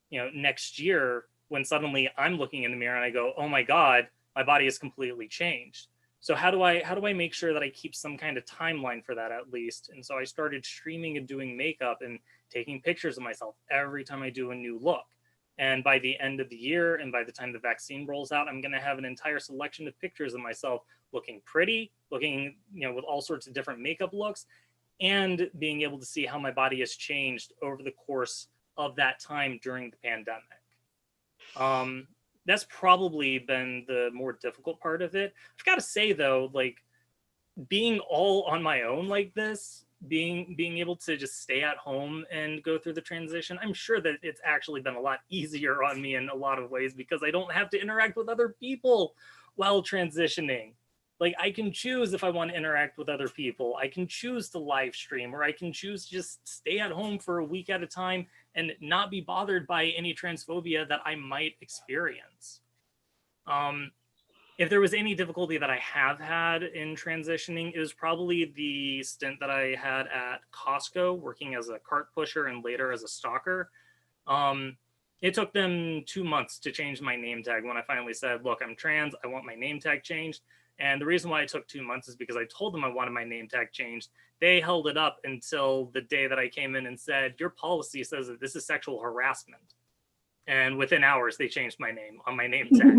you know, next year, when suddenly I'm looking in the mirror and I go, oh my God, my body has completely changed. So how do I make sure that I keep some kind of timeline for that at least? And so I started streaming and doing makeup and taking pictures of myself every time I do a new look. And by the end of the year, and by the time the vaccine rolls out, I'm going to have an entire selection of pictures of myself looking pretty, looking, you know, with all sorts of different makeup looks, and being able to see how my body has changed over the course of that time during the pandemic. That's probably been the more difficult part of it. I've got to say though, like, being all on my own like this, being able to just stay at home and go through the transition, I'm sure that it's actually been a lot easier on me in a lot of ways because I don't have to interact with other people while transitioning. Like, I can choose if I want to interact with other people. I can choose to live stream, or I can choose to just stay at home for a week at a time and not be bothered by any transphobia that I might experience. If there was any difficulty that I have had in transitioning, it was probably the stint that I had at Costco working as a cart pusher and later as a stalker. It took them 2 months to change my name tag when I finally said, look, I'm trans, I want my name tag changed. And the reason why it took 2 months is because I told them I wanted my name tag changed. They held it up until the day that I came in and said, your policy says that this is sexual harassment. And within hours, they changed my name on my name tag.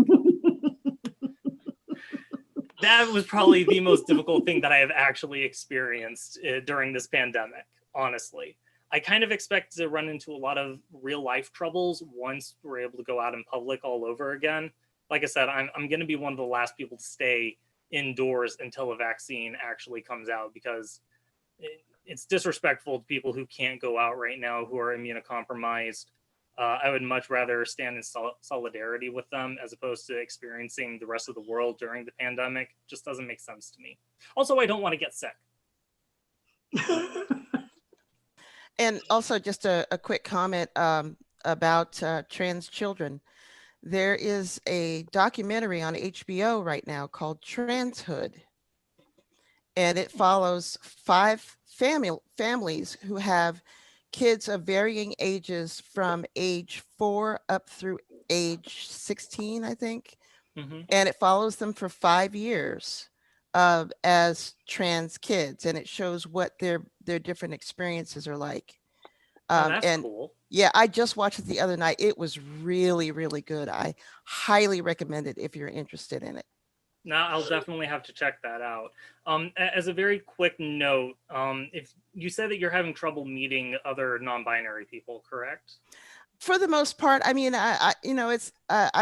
That was probably the most difficult thing that I have actually experienced during this pandemic, honestly. I kind of expect to run into a lot of real life troubles once we're able to go out in public all over again. Like I said, I'm going to be one of the last people to stay indoors until a vaccine actually comes out, because it's disrespectful to people who can't go out right now, who are immunocompromised. I would much rather stand in solidarity with them as opposed to experiencing the rest of the world during the pandemic. Just doesn't make sense to me. Also, I don't want to get sick. And also just a quick comment about trans children. There is a documentary on HBO right now called Transhood, and it follows 5 families who have kids of varying ages from age 4 up through age 16, I think. Mm-hmm. And it follows them for 5 years as trans kids, and it shows what their different experiences are like. That's cool. Yeah, I just watched it the other night. It was really, really good. I highly recommend it if you're interested in it. Now, I'll definitely have to check that out. As a very quick note, if you said that you're having trouble meeting other non-binary people, correct? For the most part, I mean, I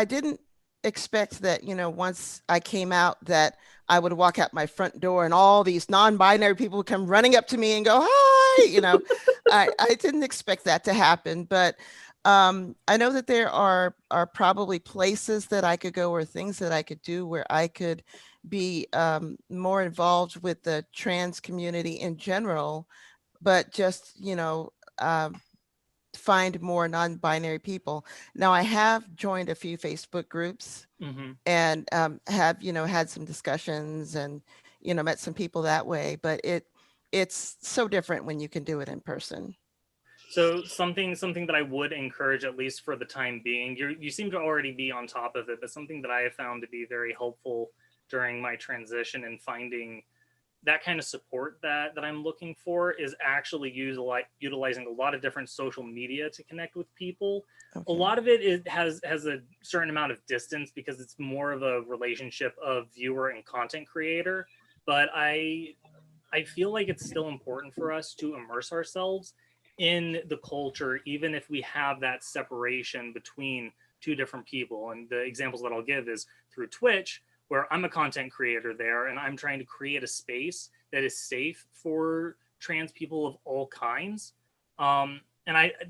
didn't expect that, once I came out that I would walk out my front door and all these non-binary people would come running up to me and go, hi, I didn't expect that to happen, but I know that there are probably places that I could go or things that I could do where I could be more involved with the trans community in general, but just, find more non-binary people. Now, I have joined a few Facebook groups and have, had some discussions and, met some people that way, but it's so different when you can do it in person. So something that I would encourage, at least for the time being, you seem to already be on top of it, but something that I have found to be very helpful during my transition and finding that kind of support that I'm looking for is actually utilizing a lot of different social media to connect with people. Okay. A lot of it has a certain amount of distance because it's more of a relationship of viewer and content creator, but I feel like it's still important for us to immerse ourselves in the culture, even if we have that separation between two different people. And the examples that I'll give is through Twitch, where I'm a content creator there, and I'm trying to create a space that is safe for trans people of all kinds. And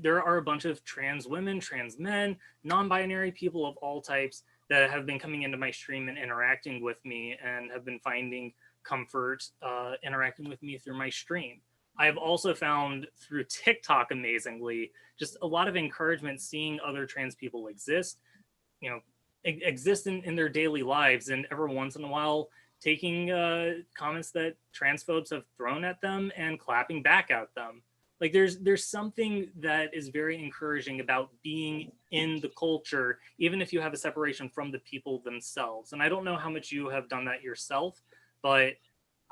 there are a bunch of trans women, trans men, non-binary people of all types that have been coming into my stream and interacting with me and have been finding comfort interacting with me through my stream. I've also found through TikTok, amazingly, just a lot of encouragement seeing other trans people exist, exist in their daily lives, and every once in a while taking comments that transphobes have thrown at them and clapping back at them. Like there's something that is very encouraging about being in the culture, even if you have a separation from the people themselves. And I don't know how much you have done that yourself, but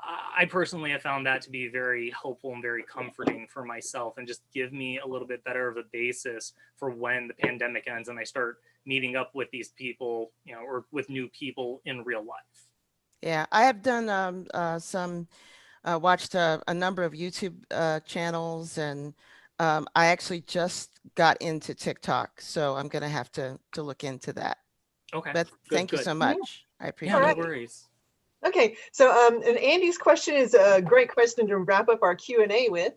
I personally have found that to be very helpful and very comforting for myself, and just give me a little bit better of a basis for when the pandemic ends and I start meeting up with these people, or with new people in real life. Yeah, I have done watched a number of YouTube channels, and I actually just got into TikTok, so I'm going to have to look into that. Okay. But thank you so much. I appreciate it. No worries. Okay, so and Andy's question is a great question to wrap up our Q&A with.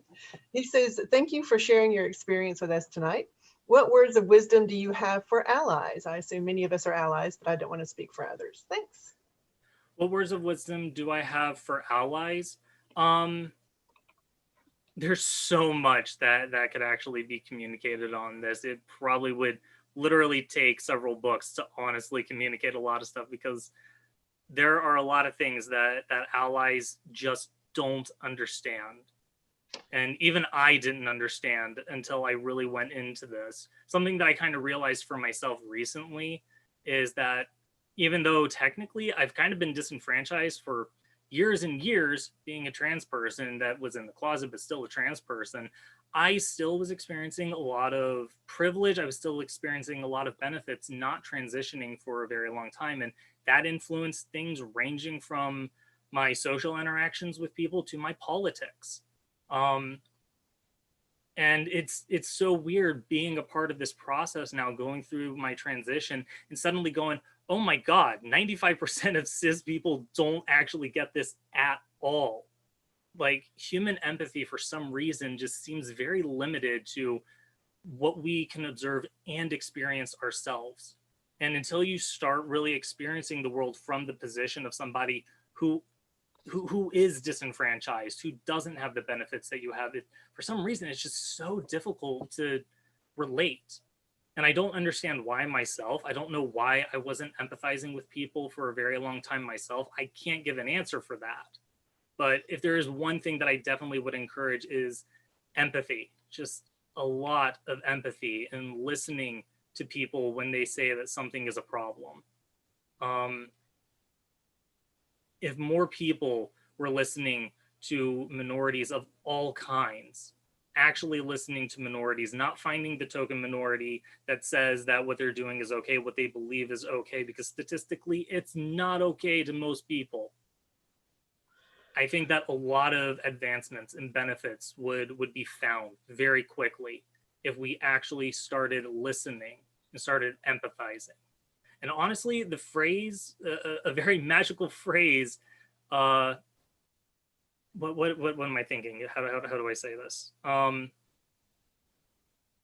He says, thank you for sharing your experience with us tonight. What words of wisdom do you have for allies? I assume many of us are allies, but I don't want to speak for others. Thanks. What words of wisdom do I have for allies? There's so much that could actually be communicated on this. It probably would literally take several books to honestly communicate a lot of stuff, because there are a lot of things that allies just don't understand. And even I didn't understand until I really went into this. Something that I kind of realized for myself recently is that even though technically I've kind of been disenfranchised for years and years, being a trans person that was in the closet but still a trans person, I still was experiencing a lot of privilege. I was still experiencing a lot of benefits not transitioning for a very long time. And that influenced things ranging from my social interactions with people to my politics. And it's so weird being a part of this process now, going through my transition and suddenly going, oh my God, 95% of cis people don't actually get this at all. Like, human empathy for some reason just seems very limited to what we can observe and experience ourselves. And until you start really experiencing the world from the position of somebody who is disenfranchised, who doesn't have the benefits that you have, it, for some reason, it's just so difficult to relate. And I don't understand why myself. I don't know why I wasn't empathizing with people for a very long time myself. I can't give an answer for that. But if there is one thing that I definitely would encourage is empathy, just a lot of empathy and listening to people when they say that something is a problem. If more people were listening to minorities of all kinds, actually listening to minorities, not finding the token minority that says that what they're doing is okay, what they believe is okay, because statistically it's not okay to most people. I think that a lot of advancements and benefits would be found very quickly if we actually started listening and started empathizing. And honestly, the phrase, a very magical phrase, what am I thinking? How do I say this?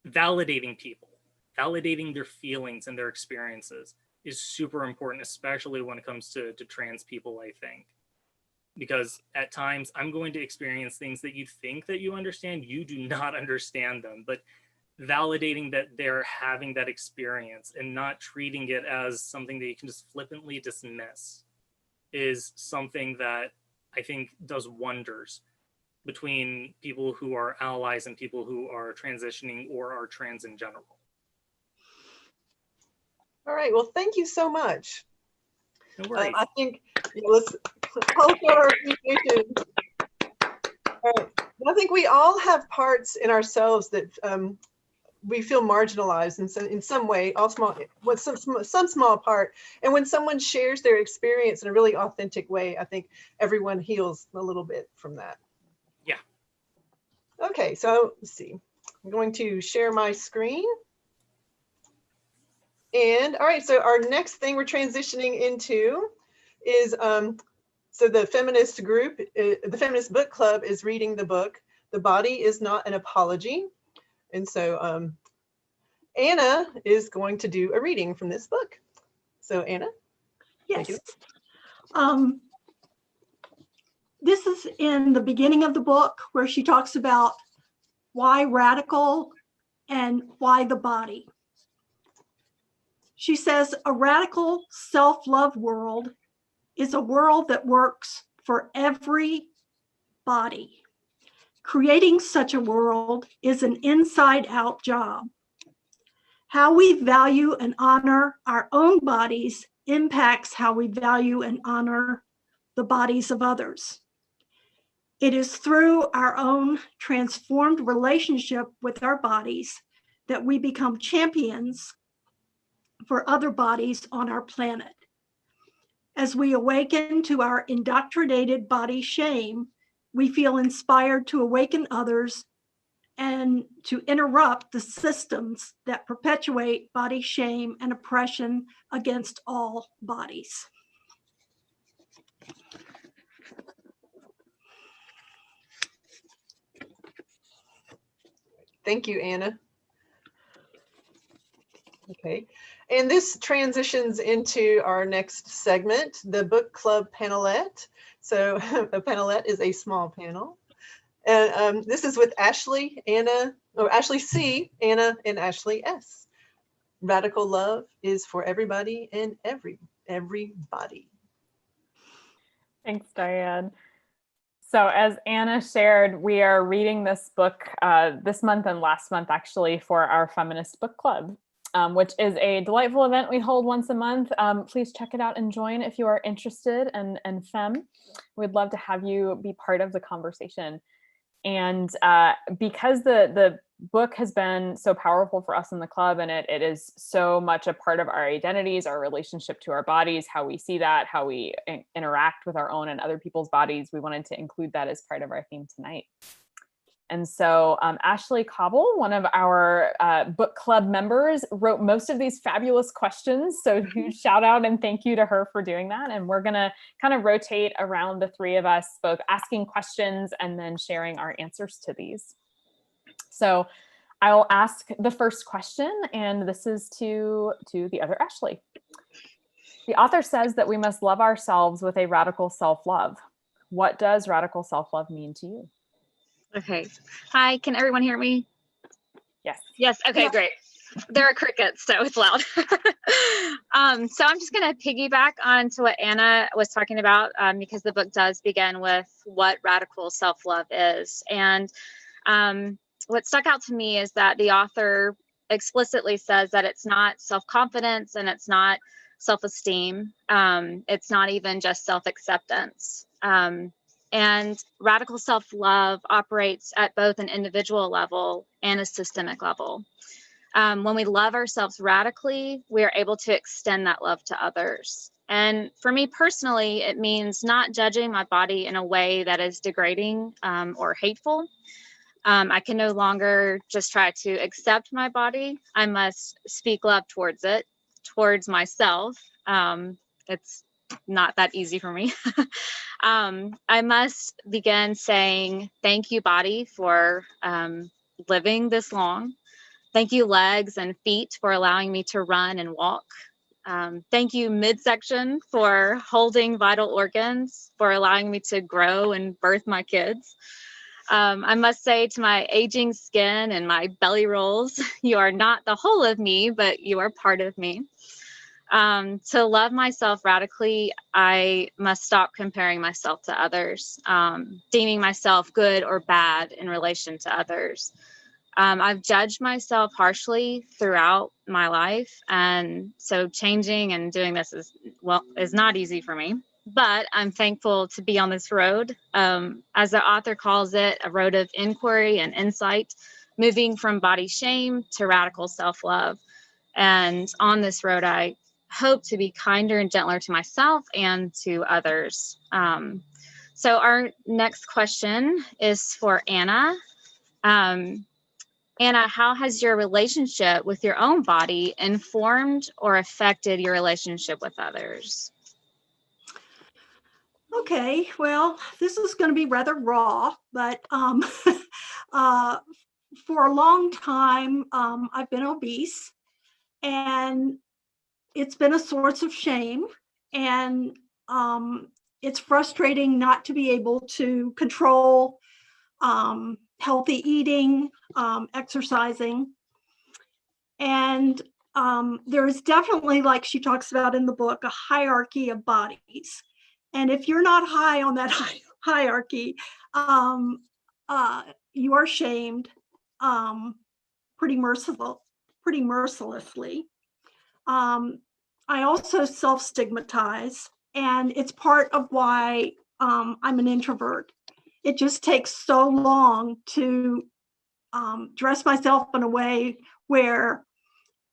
Validating people, validating their feelings and their experiences is super important, especially when it comes to trans people, I think. Because at times I'm going to experience things that you think that you understand, you do not understand them, but validating that they're having that experience and not treating it as something that you can just flippantly dismiss is something that I think does wonders between people who are allies and people who are transitioning or are trans in general. All right, well, thank you so much. No worries. I think, let's hold our appreciation. I think we all have parts in ourselves that we feel marginalized in some way, all small, with some small part. And when someone shares their experience in a really authentic way, I think everyone heals a little bit from that. Yeah. Okay, so let's see. I'm going to share my screen. And all right, so our next thing we're transitioning into is, so the feminist group, the Feminist Book Club is reading the book, The Body is Not an Apology. And so Anna is going to do a reading from this book. So Anna. Yes. This is in the beginning of the book where she talks about why radical and why the body. She says a radical self-love world is a world that works for every body. Creating such a world is an inside-out job. How we value and honor our own bodies impacts how we value and honor the bodies of others. It is through our own transformed relationship with our bodies that we become champions for other bodies on our planet. As we awaken to our indoctrinated body shame, we feel inspired to awaken others and to interrupt the systems that perpetuate body shame and oppression against all bodies. Thank you, Anna. Okay, and this transitions into our next segment, the book club panelette. So a panelette is a small panel. And this is with Ashley, Anna, or Ashley C, Anna, and Ashley S. Radical love is for everybody and everybody. Thanks, Diane. So as Anna shared, we are reading this book this month and last month, actually, for our Feminist Book Club, which is a delightful event we hold once a month. Please check it out and join if you are interested and femme. We'd love to have you be part of the conversation. And because the book has been so powerful for us in the club, and it is so much a part of our identities, our relationship to our bodies, how we see that, how we interact with our own and other people's bodies, we wanted to include that as part of our theme tonight. And so Ashley Cobble, one of our book club members, wrote most of these fabulous questions. So huge shout out and thank you to her for doing that. And we're gonna kind of rotate around the three of us, both asking questions and then sharing our answers to these. So I'll ask the first question, and this is to the other Ashley. The author says that we must love ourselves with a radical self-love. What does radical self-love mean to you? Okay. Hi, can everyone hear me? Yes. Yes. Okay, great. There are crickets, so it's loud. So I'm just going to piggyback on to what Anna was talking about, because the book does begin with what radical self-love is. And what stuck out to me is that the author explicitly says that it's not self-confidence and it's not self-esteem. It's not even just self-acceptance. And radical self-love operates at both an individual level and a systemic level. When we love ourselves radically, we are able to extend that love to others. And for me personally, it means not judging my body in a way that is degrading or hateful. I can no longer just try to accept my body. I must speak love towards it, towards myself. It's not that easy for me. I must begin saying, thank you, body, for living this long. Thank you, legs and feet, for allowing me to run and walk. Thank you, midsection, for holding vital organs, for allowing me to grow and birth my kids. I must say to my aging skin and my belly rolls, you are not the whole of me, but you are part of me. To love myself radically, I must stop comparing myself to others, deeming myself good or bad in relation to others. I've judged myself harshly throughout my life, and so changing and doing this is not easy for me. But I'm thankful to be on this road, as the author calls it, a road of inquiry and insight, moving from body shame to radical self-love. And on this road, I hope to be kinder and gentler to myself and to others. So our next question is for Anna. Anna, how has your relationship with your own body informed or affected your relationship with others? Okay, well, this is going to be rather raw, but for a long time, I've been obese, and it's been a source of shame, and it's frustrating not to be able to control healthy eating, exercising. And there is definitely, like she talks about in the book, a hierarchy of bodies. And if you're not high on that hierarchy, you are shamed pretty mercilessly. I also self-stigmatize, and it's part of why I'm an introvert. It just takes so long to dress myself in a way where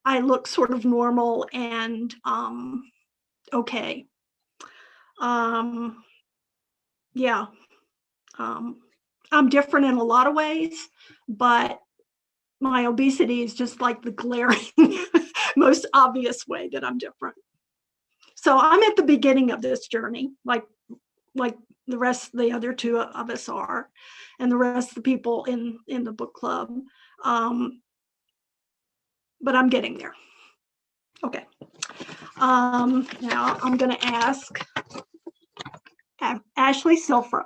I look sort of normal and okay. Yeah, I'm different in a lot of ways, but my obesity is just like the glaring most obvious way that I'm different. So I'm at the beginning of this journey, like the rest of the other two of us are, and the rest of the people in the book club. But I'm getting there. Okay. Now I'm going to ask Ashley Silfra.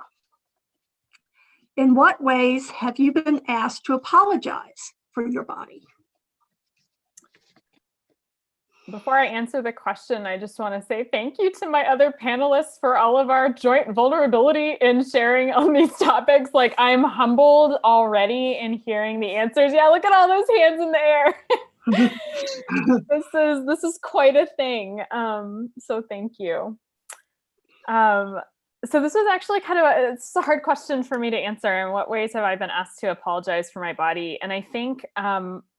In what ways have you been asked to apologize for your body? Before I answer the question, I just want to say thank you to my other panelists for all of our joint vulnerability in sharing on these topics. Like, I'm humbled already in hearing the answers. Yeah, look at all those hands in the air. This is quite a thing. So thank you. So this was actually kind of it's a hard question for me to answer. In what ways have I been asked to apologize for my body? And I think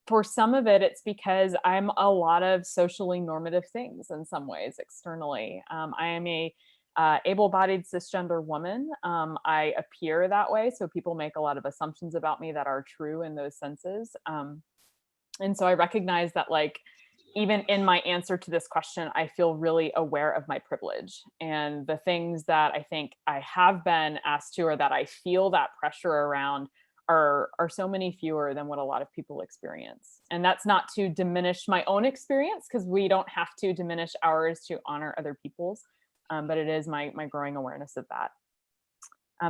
for some of it, it's because I'm a lot of socially normative things in some ways externally. I am a able-bodied cisgender woman. I appear that way, so people make a lot of assumptions about me that are true in those senses. And so I recognize that, like, even in my answer to this question, I feel really aware of my privilege and the things that I think I have been asked to, or that I feel that pressure around, are so many fewer than what a lot of people experience. And that's not to diminish my own experience, because we don't have to diminish ours to honor other people's, but it is my growing awareness of that.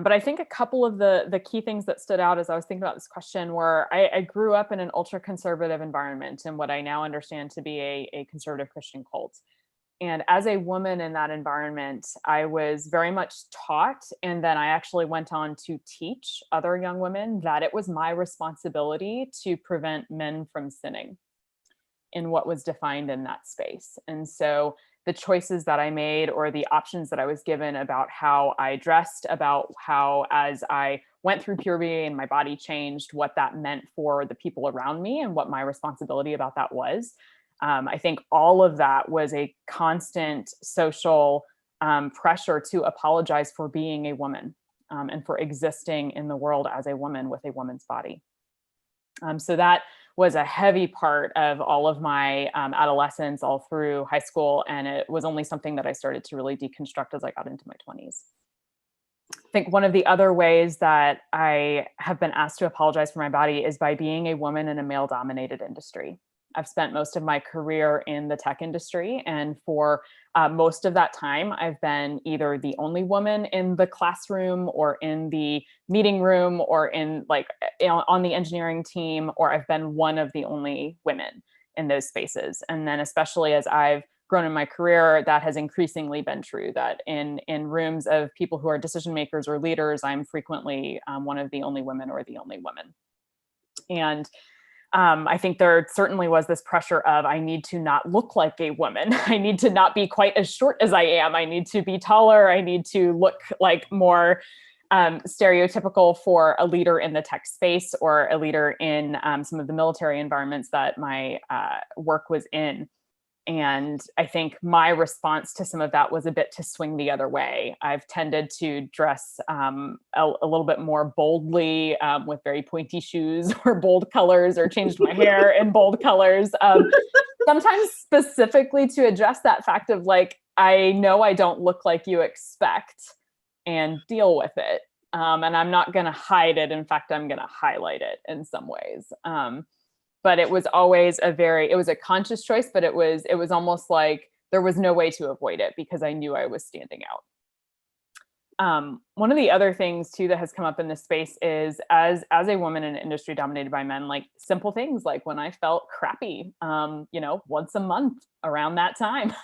But I think a couple of the key things that stood out as I was thinking about this question were, I grew up in an ultra conservative environment in what I now understand to be a conservative Christian cult. And as a woman in that environment, I was very much taught, and then I actually went on to teach other young women, that it was my responsibility to prevent men from sinning in what was defined in that space. And so the choices that I made, or the options that I was given about how I dressed, about how, as I went through puberty and my body changed, what that meant for the people around me and what my responsibility about that was. I think all of that was a constant social pressure to apologize for being a woman and for existing in the world as a woman with a woman's body. So that was a heavy part of all of my adolescence, all through high school. And it was only something that I started to really deconstruct as I got into my 20s. I think one of the other ways that I have been asked to apologize for my body is by being a woman in a male-dominated industry. I've spent most of my career in the tech industry, and for most of that time, I've been either the only woman in the classroom, or in the meeting room, or in on the engineering team, or I've been one of the only women in those spaces. And then, especially as I've grown in my career, that has increasingly been true, that in rooms of people who are decision makers or leaders, I'm frequently one of the only women or the only woman. And I think there certainly was this pressure of, I need to not look like a woman. I need to not be quite as short as I am. I need to be taller. I need to look like more stereotypical for a leader in the tech space, or a leader in some of the military environments that my work was in. And I think my response to some of that was a bit to swing the other way. I've tended to dress a little bit more boldly, with very pointy shoes or bold colors, or changed my hair in bold colors. Sometimes specifically to address that fact of, like, I know I don't look like you expect, and deal with it. And I'm not going to hide it. In fact, I'm going to highlight it in some ways. But it was always it was a conscious choice, but it was almost like there was no way to avoid it, because I knew I was standing out. One of the other things too that has come up in this space is, as a woman in an industry dominated by men, like simple things like when I felt crappy, once a month around that time,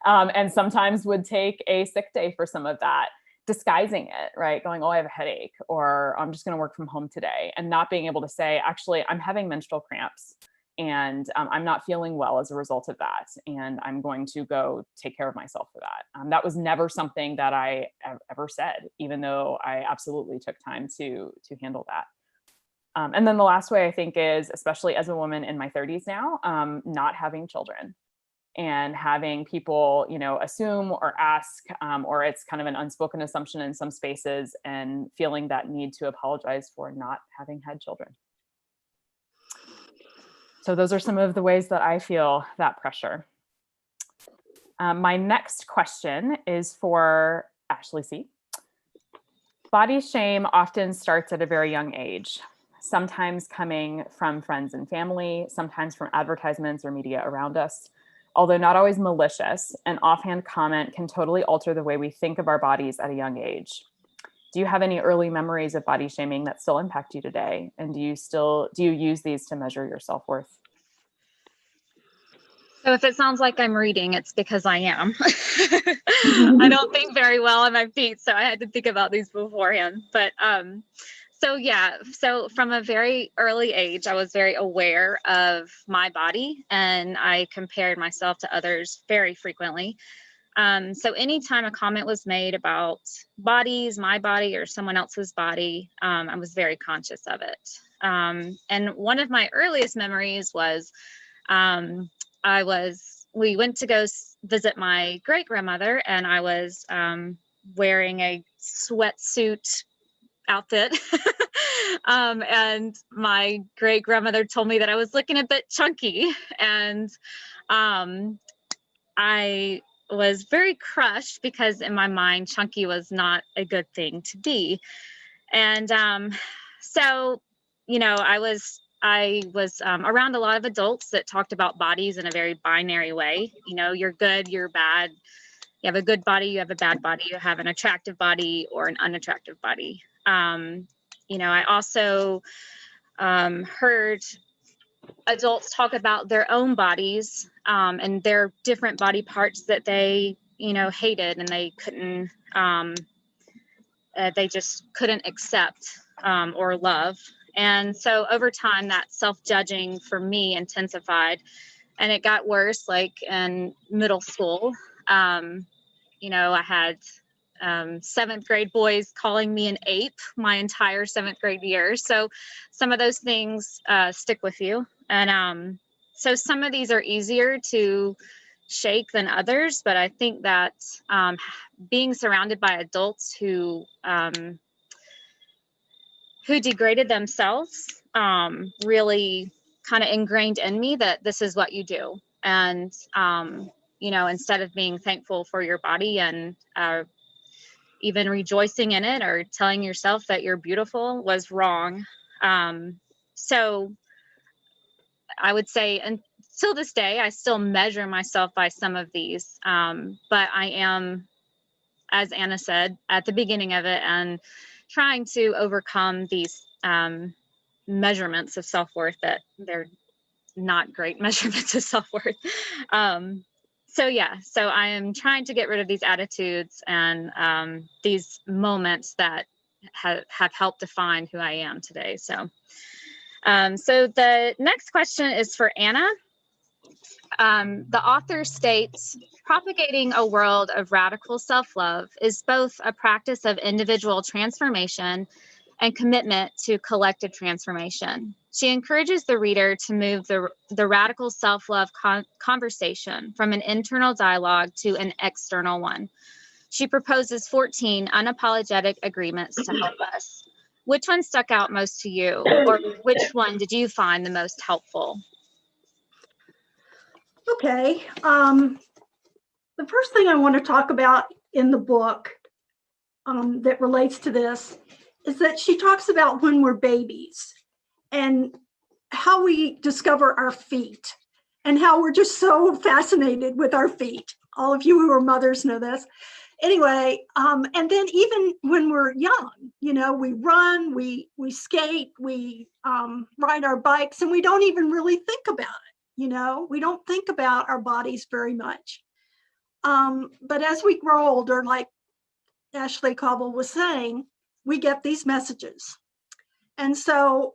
and sometimes would take a sick day for some of that, disguising it, right? Going, oh, I have a headache, or I'm just going to work from home today, and not being able to say, actually, I'm having menstrual cramps, and I'm not feeling well as a result of that, and I'm going to go take care of myself for that. That was never something that I ever said, even though I absolutely took time to handle that. And then the last way, I think, is, especially as a woman in my 30s now, not having children. And having people, assume or ask, or it's kind of an unspoken assumption in some spaces, and feeling that need to apologize for not having had children. So those are some of the ways that I feel that pressure. My next question is for Ashley C. Body shame often starts at a very young age, sometimes coming from friends and family, sometimes from advertisements or media around us. although not always malicious, an offhand comment can totally alter the way we think of our bodies at a young age. Do you have any early memories of body shaming that still impact you today? And do you use these to measure your self-worth? So if it sounds like I'm reading, it's because I am. I don't think very well on my feet, so I had to think about these beforehand. But so yeah, so from a very early age, I was very aware of my body, and I compared myself to others very frequently. So anytime a comment was made about bodies, my body or someone else's body, I was very conscious of it. And one of my earliest memories was we went to go visit my great grandmother, and I was wearing a sweatsuit outfit. And my great grandmother told me that I was looking a bit chunky, and I was very crushed because in my mind, chunky was not a good thing to be. And so, you know, I was around a lot of adults that talked about bodies in a very binary way. You know, you're good, you're bad. You have a good body, you have a bad body, you have an attractive body or an unattractive body. You know, I also heard adults talk about their own bodies and their different body parts that they, you know, hated, and they couldn't, they just couldn't accept or love. And so over time, that self-judging for me intensified, and it got worse, like in middle school. You know, I had 7th grade boys calling me an ape my entire 7th grade year. So some of those things stick with you. And so some of these are easier to shake than others, but I think that being surrounded by adults who degraded themselves really kind of ingrained in me that this is what you do. And, you know, instead of being thankful for your body and even rejoicing in it or telling yourself that you're beautiful was wrong. So I would say until this day, I still measure myself by some of these, but I am, as Anna said at the beginning of it, and trying to overcome these measurements of self-worth that they're not great measurements of self-worth. So yeah, so I am trying to get rid of these attitudes and these moments that have helped define who I am today. So, so the next question is for Anna. The author states, propagating a world of radical self-love is both a practice of individual transformation and commitment to collective transformation. She encourages the reader to move the radical self-love conversation from an internal dialogue to an external one. She proposes 14 unapologetic agreements to help us. Which one stuck out most to you, or which one did you find the most helpful? Okay. The first thing I want to talk about in the book that relates to this is that she talks about when we're babies and how we discover our feet and how we're just so fascinated with our feet. All of you who are mothers know this. Anyway, and then even when we're young, you know, we run, we skate, we ride our bikes, and we don't even really think about it. You know, we don't think about our bodies very much. But as we grow older, like Ashley Cobble was saying, we get these messages. And so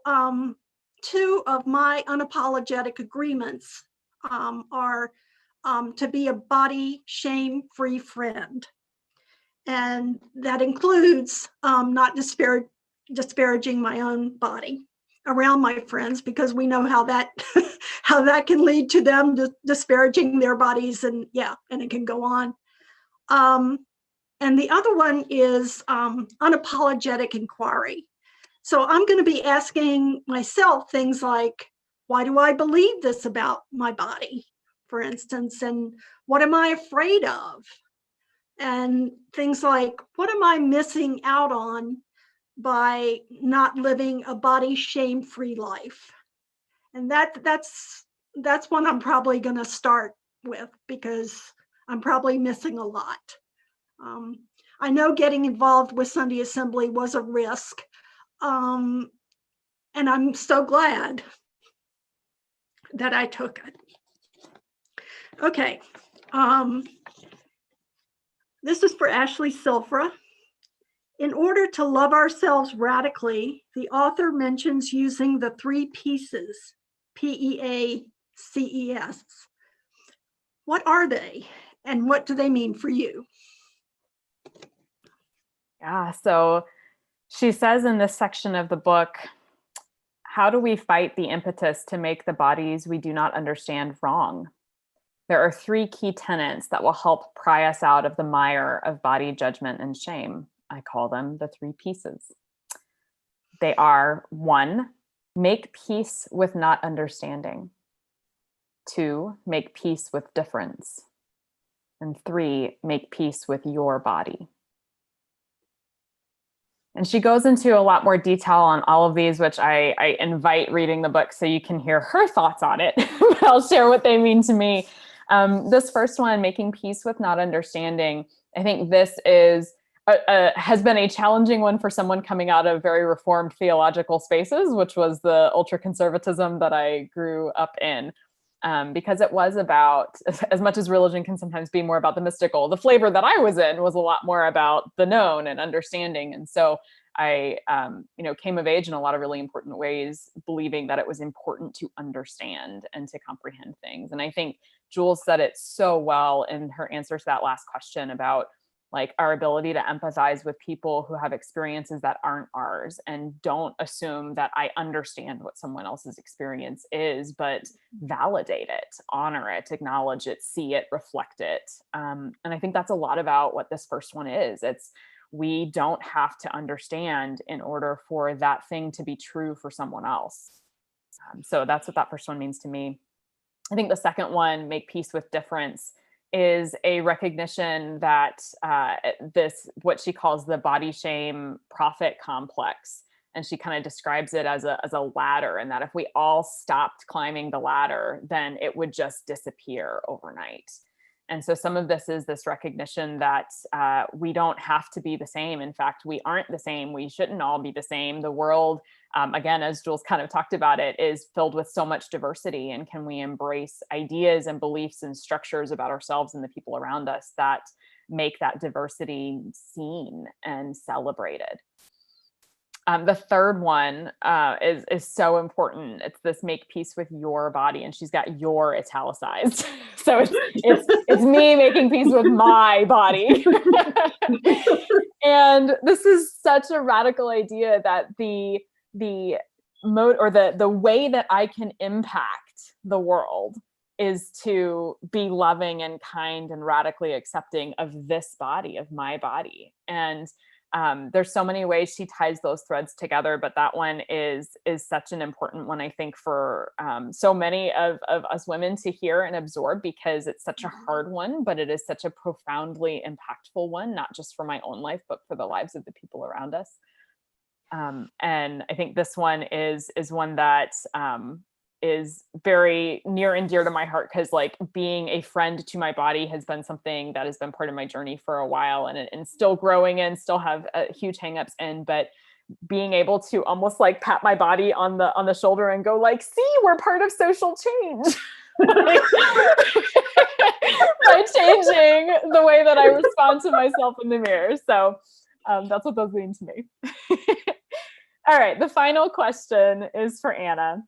2 of my unapologetic agreements are to be a body shame-free friend. And that includes not disparaging my own body around my friends, because we know how that how that can lead to them disparaging their bodies, and yeah, and it can go on. And the other one is unapologetic inquiry. So I'm going to be asking myself things like, why do I believe this about my body, for instance, and what am I afraid of? And things like, what am I missing out on by not living a body shame-free life? And that's when I'm probably going to start with because I'm probably missing a lot. I know getting involved with Sunday Assembly was a risk, and I'm so glad that I took it. Okay, this is for Ashley Silfra. In order to love ourselves radically, the author mentions using the 3 pieces, PEACES. What are they and what do they mean for you? Yeah, so she says in this section of the book, how do we fight the impetus to make the bodies we do not understand wrong? There are 3 key tenets that will help pry us out of the mire of body judgment and shame. I call them the 3 pieces. They are 1, make peace with not understanding. 2, make peace with difference. And 3, make peace with your body. And she goes into a lot more detail on all of these, which I invite reading the book so you can hear her thoughts on it. But I'll share what they mean to me. This first one, making peace with not understanding, I think this is has been a challenging one for someone coming out of very reformed theological spaces, which was the ultra-conservatism that I grew up in. Because it was about, as much as religion can sometimes be more about the mystical, the flavor that I was in was a lot more about the known and understanding. And so I, came of age in a lot of really important ways, believing that it was important to understand and to comprehend things. And I think Jules said it so well in her answer to that last question about like our ability to empathize with people who have experiences that aren't ours, and don't assume that I understand what someone else's experience is, but validate it, honor it, acknowledge it, see it, reflect it. And I think that's a lot about what this first one is. It's, we don't have to understand in order for that thing to be true for someone else. So that's what that first one means to me. I think the second one, make peace with difference, is a recognition that this, what she calls the body shame profit complex. And she kind of describes it as a ladder, and that if we all stopped climbing the ladder, then it would just disappear overnight. And so some of this is this recognition that we don't have to be the same. In fact, we aren't the same. We shouldn't all be the same. The world, again, as Jules kind of talked about it, is filled with so much diversity. And can we embrace ideas and beliefs and structures about ourselves and the people around us that make that diversity seen and celebrated? The third one is so important. It's this make peace with your body, and she's got your italicized. So it's me making peace with my body. And this is such a radical idea that the mode or the way that I can impact the world is to be loving and kind and radically accepting of this body, of my body. And there's so many ways she ties those threads together, but that one is such an important one, I think, for so many of us women to hear and absorb, because it's such a hard one, but it is such a profoundly impactful one, not just for my own life, but for the lives of the people around us. And I think this one is one that is very near and dear to my heart, because like being a friend to my body has been something that has been part of my journey for a while, and still growing in, still have huge hangups in, but being able to almost like pat my body on the shoulder and go like, see, we're part of social change. By changing the way that I respond to myself in the mirror. So that's what those mean to me. All right, the final question is for Anna.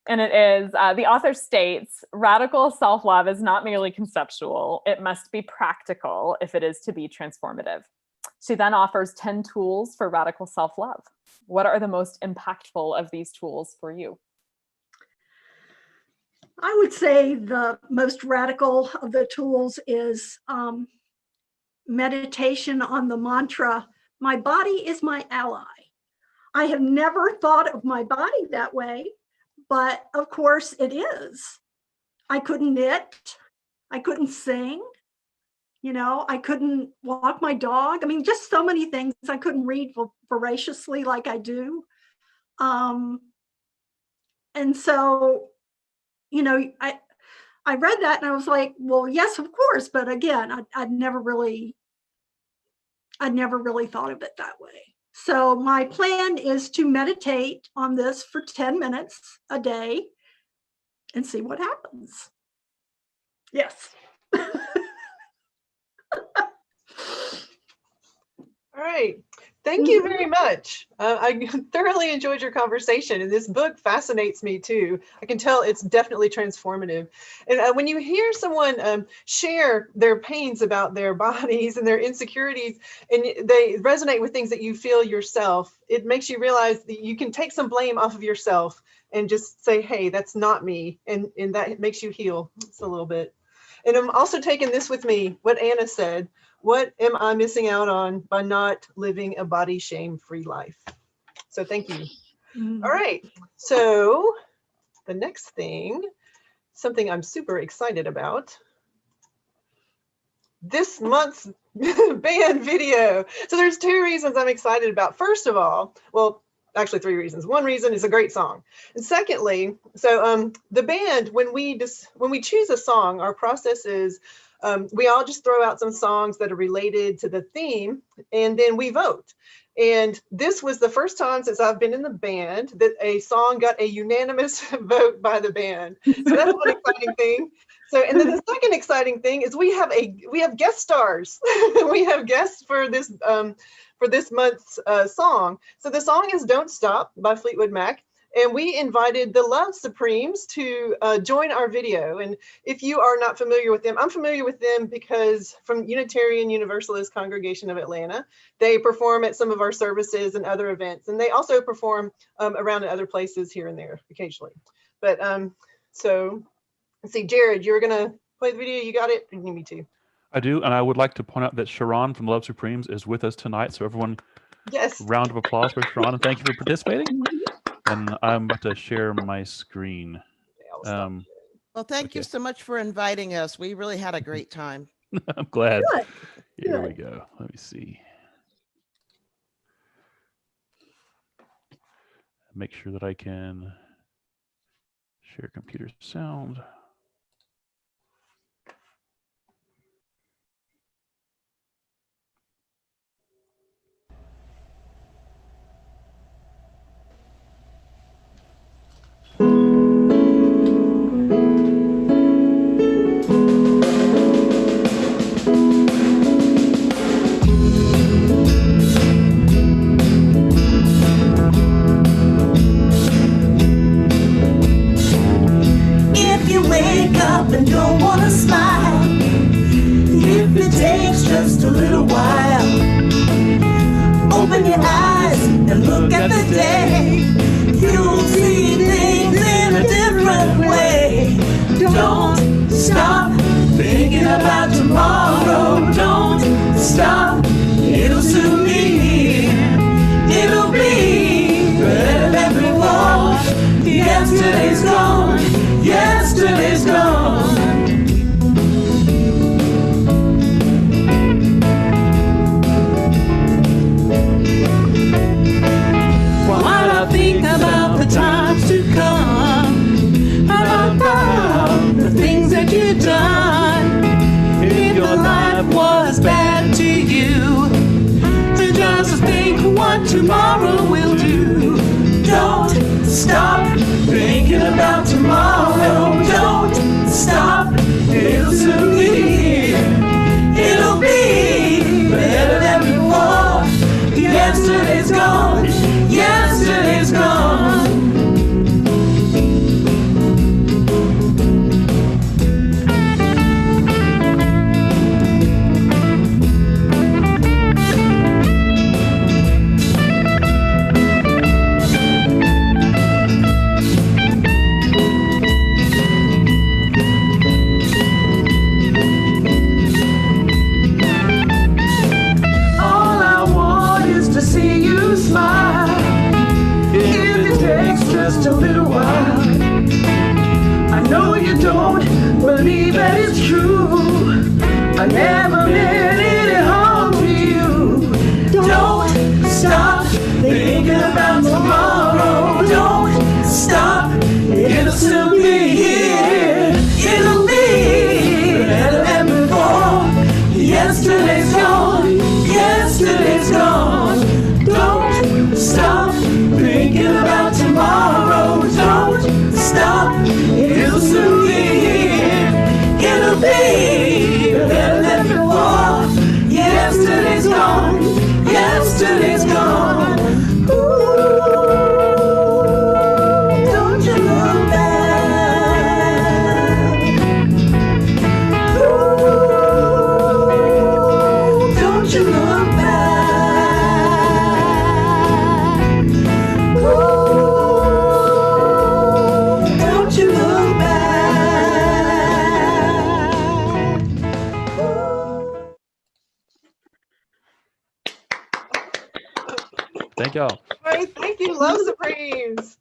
And it is, the author states, radical self-love is not merely conceptual, it must be practical if it is to be transformative. She then offers 10 tools for radical self-love. What are the most impactful of these tools for you? I would say the most radical of the tools is meditation on the mantra, my body is my ally. I have never thought of my body that way, but of course it is. I couldn't knit, I couldn't sing, I couldn't walk my dog. I mean, just so many things. I couldn't read voraciously like I do. And so, I read that and I was like, well, yes, of course. But again, I'd never really thought of it that way. So my plan is to meditate on this for 10 minutes a day and see what happens. Yes. All right. Thank you very much. I thoroughly enjoyed your conversation, and this book fascinates me too. I can tell it's definitely transformative. And when you hear someone share their pains about their bodies and their insecurities, and they resonate with things that you feel yourself, it makes you realize that you can take some blame off of yourself and just say, hey, that's not me. And that makes you heal just a little bit. And I'm also taking this with me, what Anna said. What am I missing out on by not living a body shame-free life? So thank you. All right. So the next thing, something I'm super excited about, this month's band video. So there's 2 reasons I'm excited about. First of all, well, actually 3 reasons. One reason is a great song. And secondly, so the band, when we choose a song, our process is we all just throw out some songs that are related to the theme, and then we vote. And this was the first time since I've been in the band that a song got a unanimous vote by the band. So that's one exciting thing. So, and then the second exciting thing is we have guest stars. We have guests for this month's song. So the song is "Don't Stop" by Fleetwood Mac. And we invited the Love Supremes to join our video. And if you are not familiar with them, I'm familiar with them because from Unitarian Universalist Congregation of Atlanta, they perform at some of our services and other events. And they also perform around other places here and there occasionally. But so let's see, Jared, you're gonna play the video, you got it? You need me to. I do, and I would like to point out that Sharon from Love Supremes is with us tonight. So everyone, yes, round of applause for Sharon, and thank you for participating. And I'm about to share my screen. Well, thank you so much for inviting us. We really had a great time. I'm glad. Good. Here we go. Let me see. Make sure that I can share computer sound. And don't wanna smile, if it takes just a little while, open your eyes and look at the day. You'll see things in a different way. Don't stop thinking about tomorrow. Don't stop, it'll soon be here. It'll be better than before. Yesterday's gone. Yesterday's gone. While I think about the times to come, about the things that you've done, if your life was bad to you, then just think what tomorrow will do. Don't stop thinking about tomorrow. Don't stop, it'll soon be here. It'll be better than before. Yesterday's gone. Yesterday's gone. Just a little while. I know you don't believe that it's true. I never meant any harm to you. Don't stop thinking about tomorrow. Don't stop, it'll soon be here. It'll be Yesterday's gone, yesterday's gone. Don't stop thinking about tomorrow. Don't stop, it'll soon be here. It'll be better than before. Yesterday's gone, yesterday's gone. Ooh, don't you look back. Ooh, don't you look back. Ooh, don't you look back. Ooh. Thank y'all. All right, thank you, Love Supremes.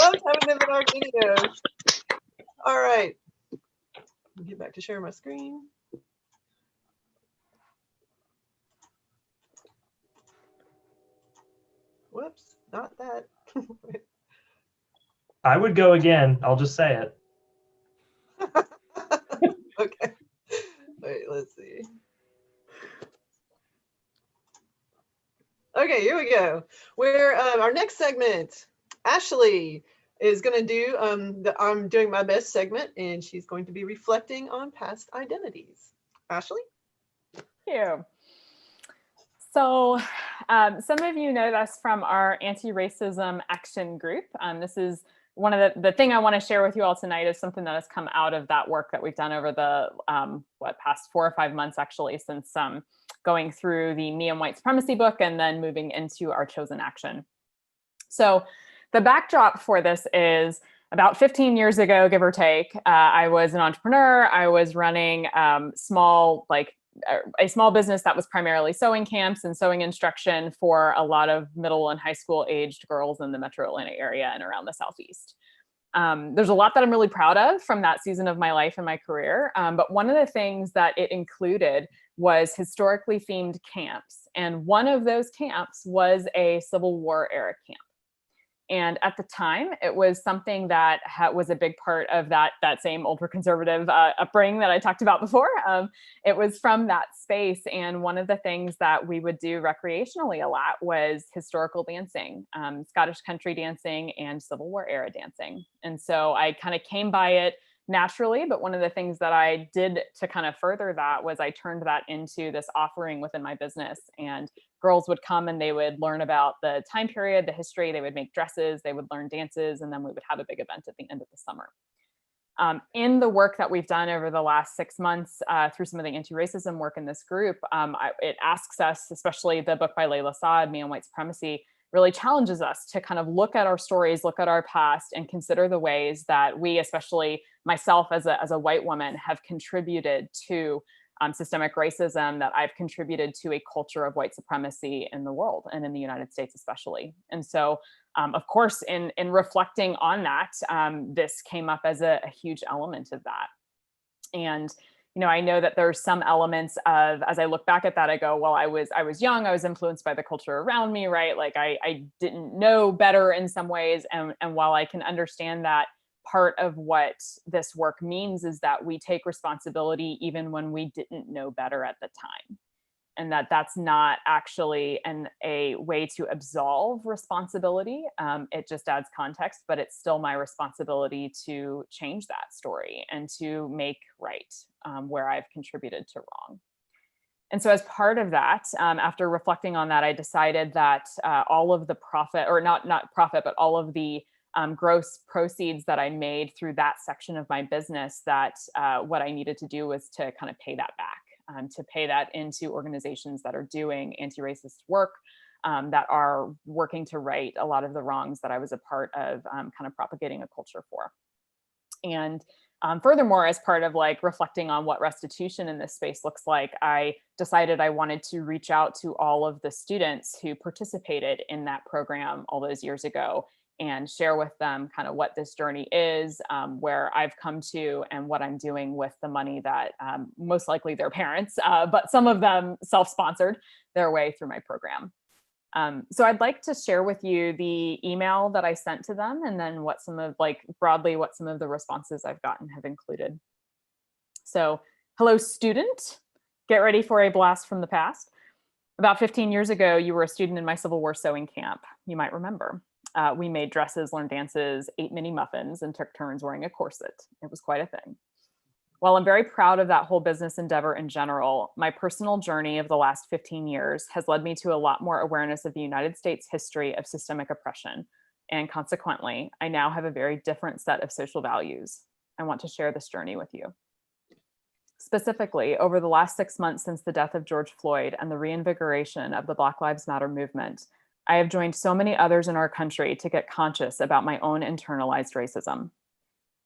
Love having them in our videos. All right, let me get back to share my screen. Whoops, not that. I would go again. I'll just say it. Okay, wait, let's see. Okay, here we go. Where our next segment, Ashley is going to do the I'm doing my best segment, and she's going to be reflecting on past identities. Ashley? Thank you. So some of you know us from our anti-racism action group. This is one of the thing I want to share with you all tonight is something that has come out of that work that we've done over the past 4 or 5 months, actually, since going through the Me and White Supremacy book and then moving into our chosen action. So the backdrop for this is about 15 years ago, give or take, I was an entrepreneur. I was running a small business that was primarily sewing camps and sewing instruction for a lot of middle and high school aged girls in the metro Atlanta area and around the Southeast. There's a lot that I'm really proud of from that season of my life and my career. But one of the things that it included was historically themed camps. And one of those camps was a Civil War era camp. And at the time, it was something that was a big part of that same ultra-conservative upbringing that I talked about before. It was from that space. And one of the things that we would do recreationally a lot was historical dancing, Scottish country dancing and Civil War era dancing. And so I kind of came by it naturally, but one of the things that I did to kind of further that was I turned that into this offering within my business, and girls would come and they would learn about the time period, the history, they would make dresses, they would learn dances, and then we would have a big event at the end of the summer. In the work that we've done over the last 6 months through some of the anti-racism work in this group, it asks us, especially the book by Layla Saad, Me and White Supremacy, really challenges us to kind of look at our stories, look at our past, and consider the ways that we, especially myself as a white woman, have contributed to systemic racism, that I've contributed to a culture of white supremacy in the world and in the United States especially. And so, of course, in reflecting on that, this came up as a huge element of that. And you know, I know that there's some elements of, as I look back at that, I go, well, I was young, I was influenced by the culture around me, right? Like I didn't know better in some ways. And while I can understand that, part of what this work means is that we take responsibility even when we didn't know better at the time. And that's not actually a way to absolve responsibility. It just adds context, but it's still my responsibility to change that story and to make right where I've contributed to wrong. And so as part of that, after reflecting on that, I decided that all of the profit, or not profit, but all of the gross proceeds that I made through that section of my business, that what I needed to do was to kind of pay that back, to pay that into organizations that are doing anti-racist work, that are working to right a lot of the wrongs that I was a part of kind of propagating a culture for. And furthermore, as part of like reflecting on what restitution in this space looks like, I decided I wanted to reach out to all of the students who participated in that program all those years ago and share with them kind of what this journey is, where I've come to, and what I'm doing with the money that most likely their parents, but some of them self-sponsored their way through my program. So I'd like to share with you the email that I sent to them, and then what some of, like broadly, what some of the responses I've gotten have included. So Hello, student. Get ready for a blast from the past. About 15 years ago, you were a student in my Civil War sewing camp. You might remember. We made dresses, learned dances, ate mini muffins, and took turns wearing a corset. It was quite a thing. While I'm very proud of that whole business endeavor in general, my personal journey of the last 15 years has led me to a lot more awareness of the United States history of systemic oppression. And consequently, I now have a very different set of social values. I want to share this journey with you. Specifically, over the last 6 months since the death of George Floyd and the reinvigoration of the Black Lives Matter movement, I have joined so many others in our country to get conscious about my own internalized racism.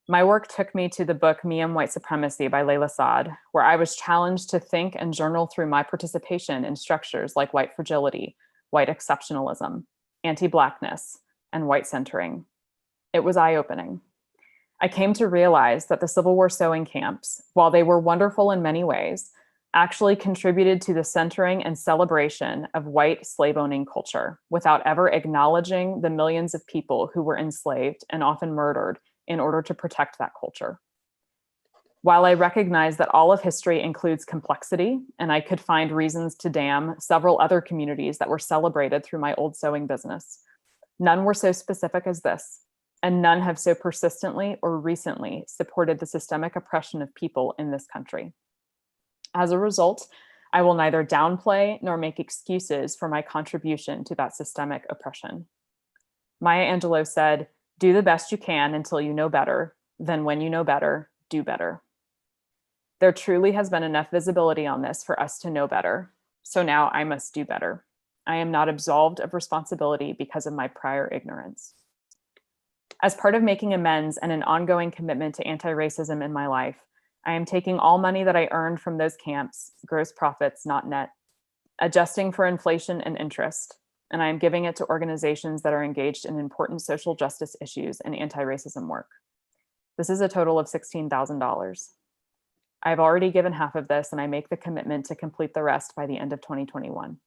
My work took me to the book Me and White Supremacy by Layla Saad, where I was challenged to think and journal through my participation in structures like white fragility, white exceptionalism, anti-Blackness, and white centering. It was eye-opening. I came to realize that the Civil War sewing camps, while they were wonderful in many ways, actually contributed to the centering and celebration of white slave-owning culture without ever acknowledging the millions of people who were enslaved and often murdered in order to protect that culture. While I recognize that all of history includes complexity, and I could find reasons to damn several other communities that were celebrated through my old sewing business, none were so specific as this, and none have so persistently or recently supported the systemic oppression of people in this country. As a result, I will neither downplay nor make excuses for my contribution to that systemic oppression. Maya Angelou said, "Do the best you can until you know better, then when you know better, do better." There truly has been enough visibility on this for us to know better, so now I must do better. I am not absolved of responsibility because of my prior ignorance. As part of making amends and an ongoing commitment to anti-racism in my life, I am taking all money that I earned from those camps, gross profits, not net, adjusting for inflation and interest, and I am giving it to organizations that are engaged in important social justice issues and anti-racism work. This is a total of $16,000. I've already given half of this, and I make the commitment to complete the rest by the end of 2021.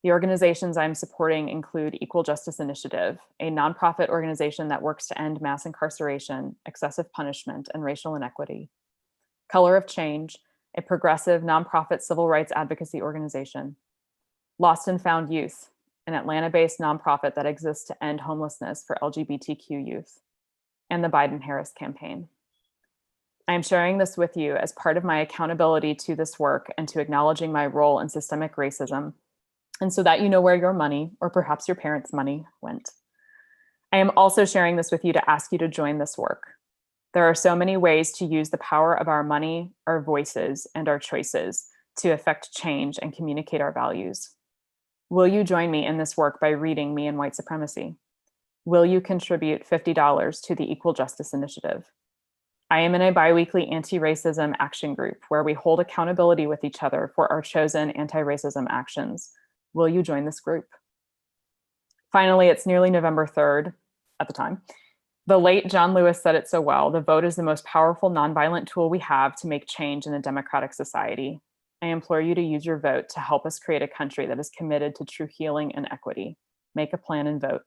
The organizations I'm supporting include Equal Justice Initiative, a nonprofit organization that works to end mass incarceration, excessive punishment, and racial inequity. Color of Change, a progressive nonprofit civil rights advocacy organization. Lost and Found Youth, an Atlanta-based nonprofit that exists to end homelessness for LGBTQ youth. And the Biden-Harris campaign. I am sharing this with you as part of my accountability to this work and to acknowledging my role in systemic racism, and so that you know where your money, or perhaps your parents' money, went. I am also sharing this with you to ask you to join this work. There are so many ways to use the power of our money, our voices, and our choices to affect change and communicate our values. Will you join me in this work by reading Me and White Supremacy? Will you contribute $50 to the Equal Justice Initiative? I am in a biweekly anti-racism action group where we hold accountability with each other for our chosen anti-racism actions. Will you join this group? Finally, it's nearly November 3rd at the time. The late John Lewis said it so well: the vote is the most powerful nonviolent tool we have to make change in a democratic society. I implore you to use your vote to help us create a country that is committed to true healing and equity. Make a plan and vote.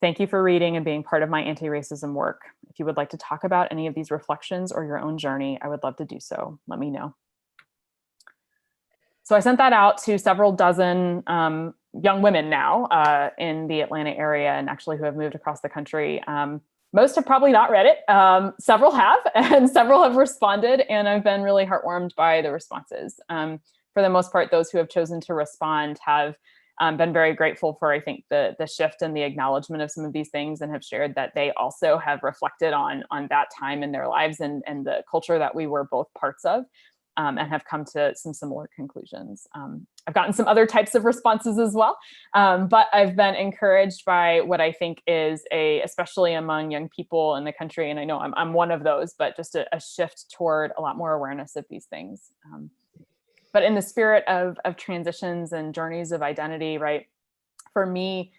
Thank you for reading and being part of my anti-racism work. If you would like to talk about any of these reflections or your own journey, I would love to do so. Let me know. So I sent that out to several dozen young women now in the Atlanta area, and actually who have moved across the country. Most have probably not read it. Several have, and several have responded, and I've been really heartwarmed by the responses. For the most part, those who have chosen to respond have been very grateful for, I think, the shift and the acknowledgement of some of these things, and have shared that they also have reflected on that time in their lives and the culture that we were both parts of, and have come to some similar conclusions. I've gotten some other types of responses as well, but I've been encouraged by what I think is especially among young people in the country, and I know I'm one of those, but just a shift toward a lot more awareness of these things. But in the spirit of transitions and journeys of identity, right? For me,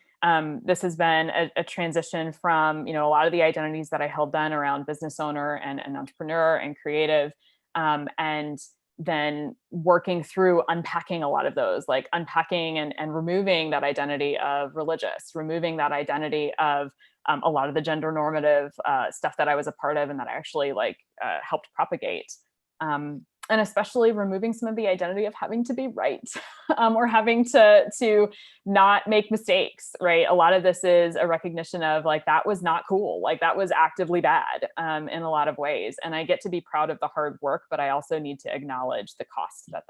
this has been a transition from, a lot of the identities that I held then around business owner and entrepreneur and creative, and then working through unpacking a lot of those, like unpacking and removing that identity of religious, removing that identity of a lot of the gender normative stuff that I was a part of and that I actually helped propagate. And especially removing some of the identity of having to be right, or having to not make mistakes, right? A lot of this is a recognition of like, that was not cool. Like that was actively bad in a lot of ways. And I get to be proud of the hard work, but I also need to acknowledge the cost that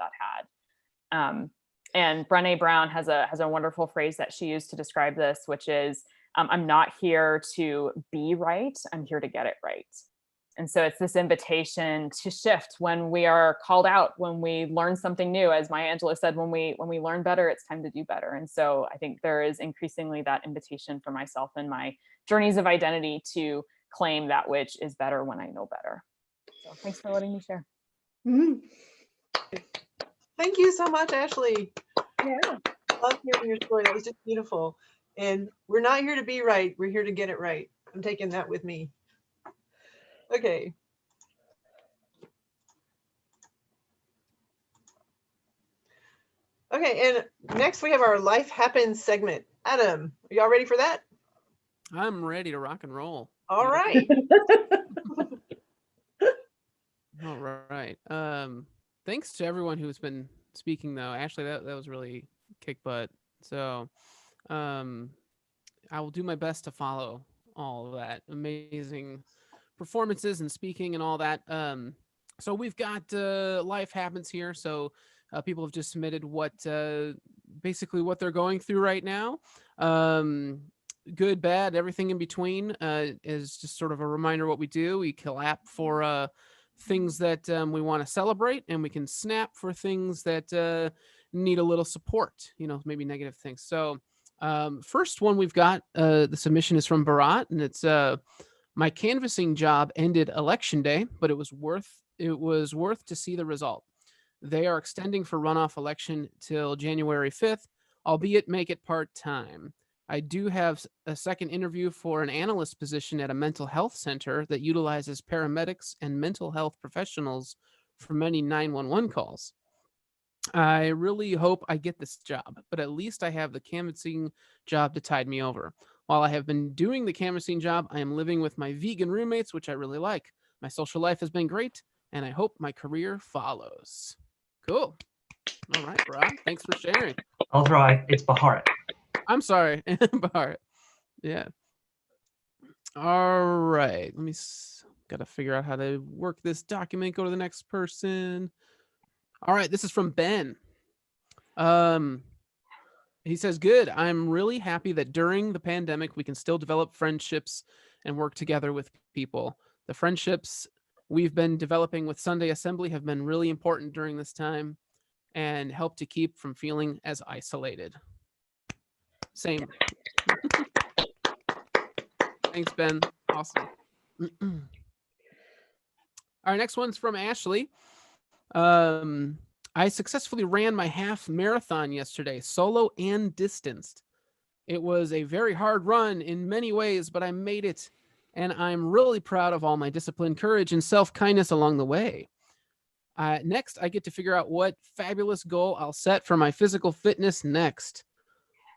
had. And Brené Brown has a wonderful phrase that she used to describe this, which is, I'm not here to be right, I'm here to get it right. And so it's this invitation to shift when we are called out, when we learn something new. As Maya Angelou said, when we learn better, it's time to do better. And so I think there is increasingly that invitation for myself and my journeys of identity to claim that which is better when I know better. So thanks for letting me share. Mm. Thank you so much, Ashley. Yeah. Love hearing your story. That was just beautiful. And we're not here to be right. We're here to get it right. I'm taking that with me. Okay. Okay, and next we have our Life Happens segment. Adam, are y'all ready for that? I'm ready to rock and roll. All right. All right. Thanks to everyone who's been speaking though. Ashley, that was really kick butt. So I will do my best to follow all of that amazing performances and speaking and all that. So we've got Life Happens here. So people have just submitted what basically what they're going through right now. Good, bad, everything in between is just sort of a reminder what we do. We clap for things that we want to celebrate, and we can snap for things that need a little support, maybe negative things. So first one we've got, the submission is from Bharat, and it's my canvassing job ended election day, but it was worth to see the result. They are extending for runoff election till January 5th, albeit make it part-time. I do have a second interview for an analyst position at a mental health center that utilizes paramedics and mental health professionals for many 911 calls. I really hope I get this job, but at least I have the canvassing job to tide me over. While I have been doing the canvassing job, I am living with my vegan roommates, which I really like. My social life has been great, and I hope my career follows. Cool. All right, Rob. Thanks for sharing. I'll throw it's Baharat. I'm sorry. Baharat. Yeah. All right. Got to figure out how to work this document. Go to the next person. All right. This is from Ben. He says, good. I'm really happy that during the pandemic, we can still develop friendships and work together with people. The friendships we've been developing with Sunday Assembly have been really important during this time and help to keep from feeling as isolated. Same. Thanks, Ben. Awesome. Our next one's from Ashley. I successfully ran my half marathon yesterday, solo and distanced. It was a very hard run in many ways, but I made it, and I'm really proud of all my discipline, courage, and self-kindness along the way. Next, I get to figure out what fabulous goal I'll set for my physical fitness next.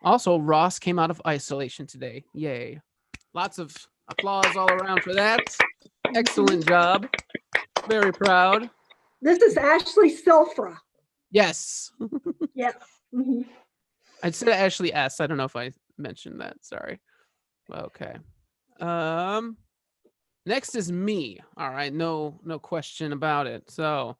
Also, Ross came out of isolation today. Yay. Lots of applause all around for that. Excellent job. Very proud. This is Ashley Silfra. Yes. Yeah. Mm-hmm. I'd say Ashley S. I don't know if I mentioned that. Sorry. Okay. Next is me. All right. No question about it. So,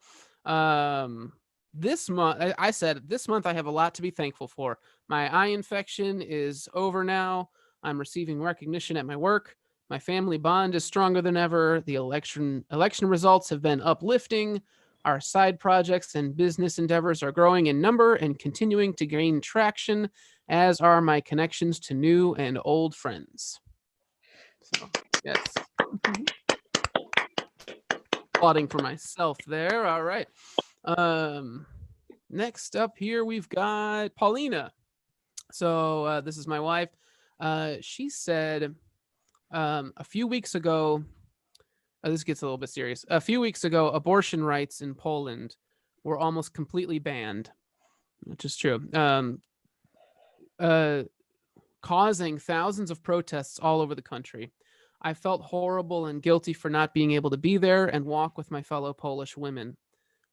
this month, I said this month I have a lot to be thankful for. My eye infection is over now. I'm receiving recognition at my work. My family bond is stronger than ever. The election results have been uplifting. Our side projects and business endeavors are growing in number and continuing to gain traction, as are my connections to new and old friends. So, yes. Applauding for myself there. All right. Next up here, we've got Paulina. So this is my wife. She said a few weeks ago, this gets a little bit serious. A few weeks ago, abortion rights in Poland were almost completely banned, which is true, causing thousands of protests all over the country. I felt horrible and guilty for not being able to be there and walk with my fellow Polish women.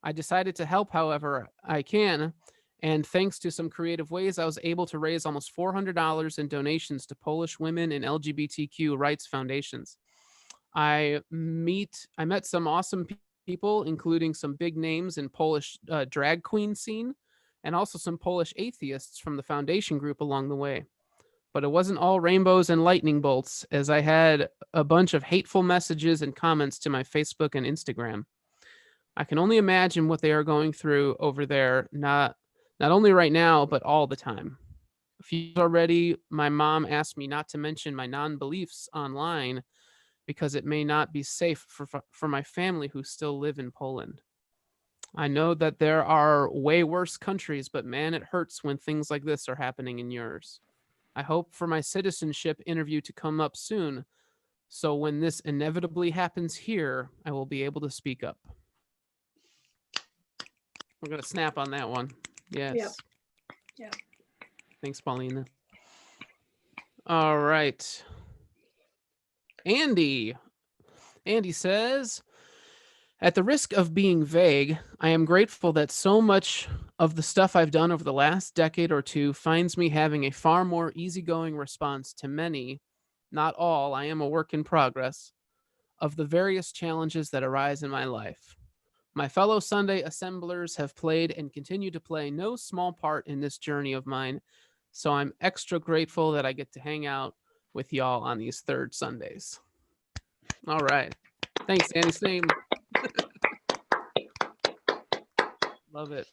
I decided to help however I can, and thanks to some creative ways, I was able to raise almost $400 in donations to Polish women and LGBTQ rights foundations. I met some awesome people, including some big names in Polish drag queen scene, and also some Polish atheists from the foundation group along the way. But it wasn't all rainbows and lightning bolts, as I had a bunch of hateful messages and comments to my Facebook and Instagram. I can only imagine what they are going through over there, not only right now, but all the time. A few years already, my mom asked me not to mention my non-beliefs online because it may not be safe for my family who still live in Poland. I know that there are way worse countries, but man, it hurts when things like this are happening in yours. I hope for my citizenship interview to come up soon, so when this inevitably happens here, I will be able to speak up. We're going to snap on that one. Yes. Yep. Yeah. Thanks, Paulina. All right. Andy says, at the risk of being vague, I am grateful that so much of the stuff I've done over the last decade or two finds me having a far more easygoing response to many, not all, I am a work in progress, of the various challenges that arise in my life. My fellow Sunday assemblers have played and continue to play no small part in this journey of mine, so I'm extra grateful that I get to hang out with y'all on these third Sundays. All right. Thanks, Andy. Same. Love it.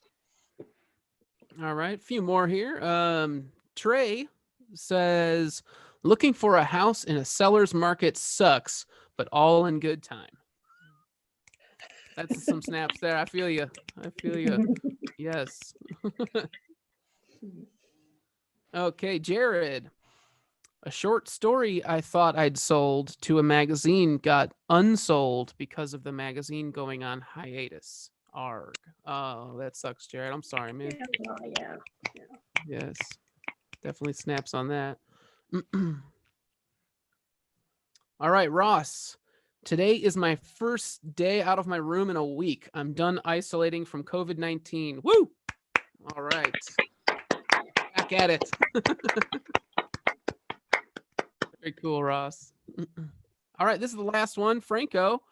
All right. A few more here. Trey says, looking for a house in a seller's market sucks, but all in good time. That's some snaps there. I feel you. Yes. Okay, Jared. A short story I thought I'd sold to a magazine got unsold because of the magazine going on hiatus. Arg. Oh, that sucks, Jared. I'm sorry, man. Yeah. Yes. Definitely snaps on that. All right, Ross. Today is my first day out of my room in a week. I'm done isolating from COVID-19. Woo! All right. Back at it. Very cool, Ross. All right, this is the last one. Franco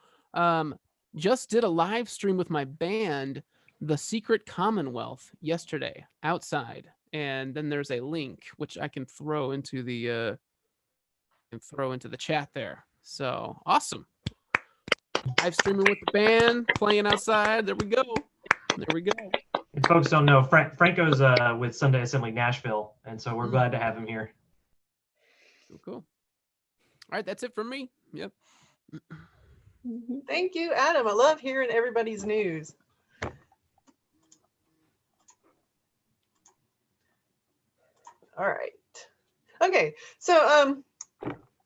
just did a live stream with my band, The Secret Commonwealth, yesterday outside. And then there's a link which I can throw into the chat there. So awesome. Live streaming with the band, playing outside. There we go. If folks don't know, Franco's with Sunday Assembly Nashville, and so we're glad to have him here. Cool. All right, that's it from me. Yep. Thank you, Adam. I love hearing everybody's news. All right. Okay, so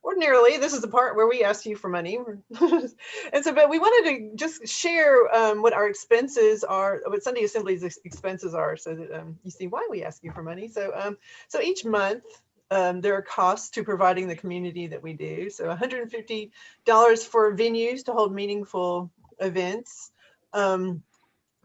ordinarily, this is the part where we ask you for money. And so, but we wanted to just share what our expenses are, what Sunday Assembly's expenses are, so that you see why we ask you for money. So, so each month, there are costs to providing the community that we do. So $150 for venues to hold meaningful events.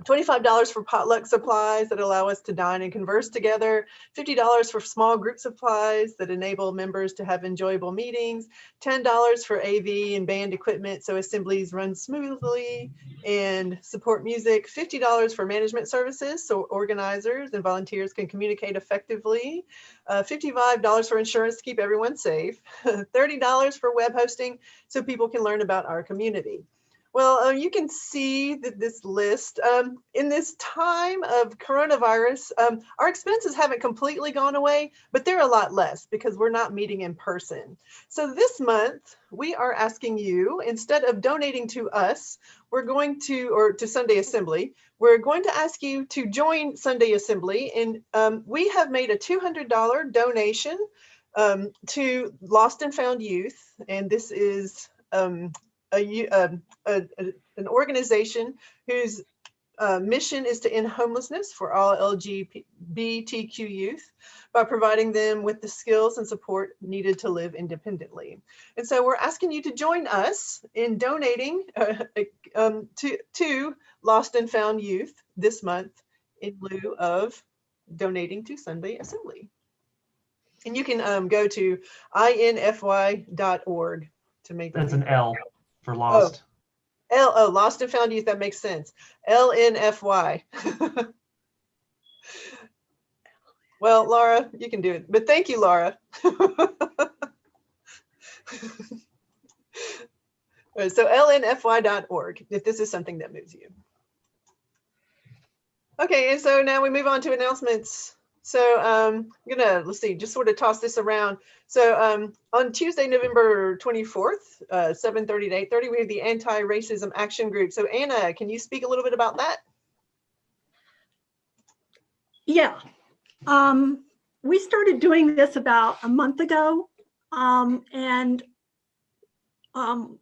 $25 for potluck supplies that allow us to dine and converse together, $50 for small group supplies that enable members to have enjoyable meetings, $10 for AV and band equipment so assemblies run smoothly and support music, $50 for management services so organizers and volunteers can communicate effectively, $55 for insurance to keep everyone safe, $30 for web hosting so people can learn about our community. Well, you can see that this list, in this time of coronavirus, our expenses haven't completely gone away, but they're a lot less because we're not meeting in person. So this month, we are asking you, instead of donating to us, we're going to, or to Sunday Assembly, we're going to ask you to join Sunday Assembly. And we have made a $200 donation to Lost and Found Youth. And this is an organization whose mission is to end homelessness for all LGBTQ youth by providing them with the skills and support needed to live independently. And so we're asking you to join us in donating to Lost and Found Youth this month in lieu of donating to Sunday Assembly. And you can go to infy.org to make that. That's an L for lost. Oh, Lost and Found Youth, that makes sense. LNFY. Well, Laura, you can do it, but thank you, Laura. So lnfy.org, if this is something that moves you. Okay, and so now we move on to announcements. So I'm gonna, let's see, just sort of toss this around. So on Tuesday, November 24th, 7:30 to 8:30, we have the Anti-Racism Action Group. So Anna, can you speak a little bit about that? Yeah, we started doing this about a month ago, and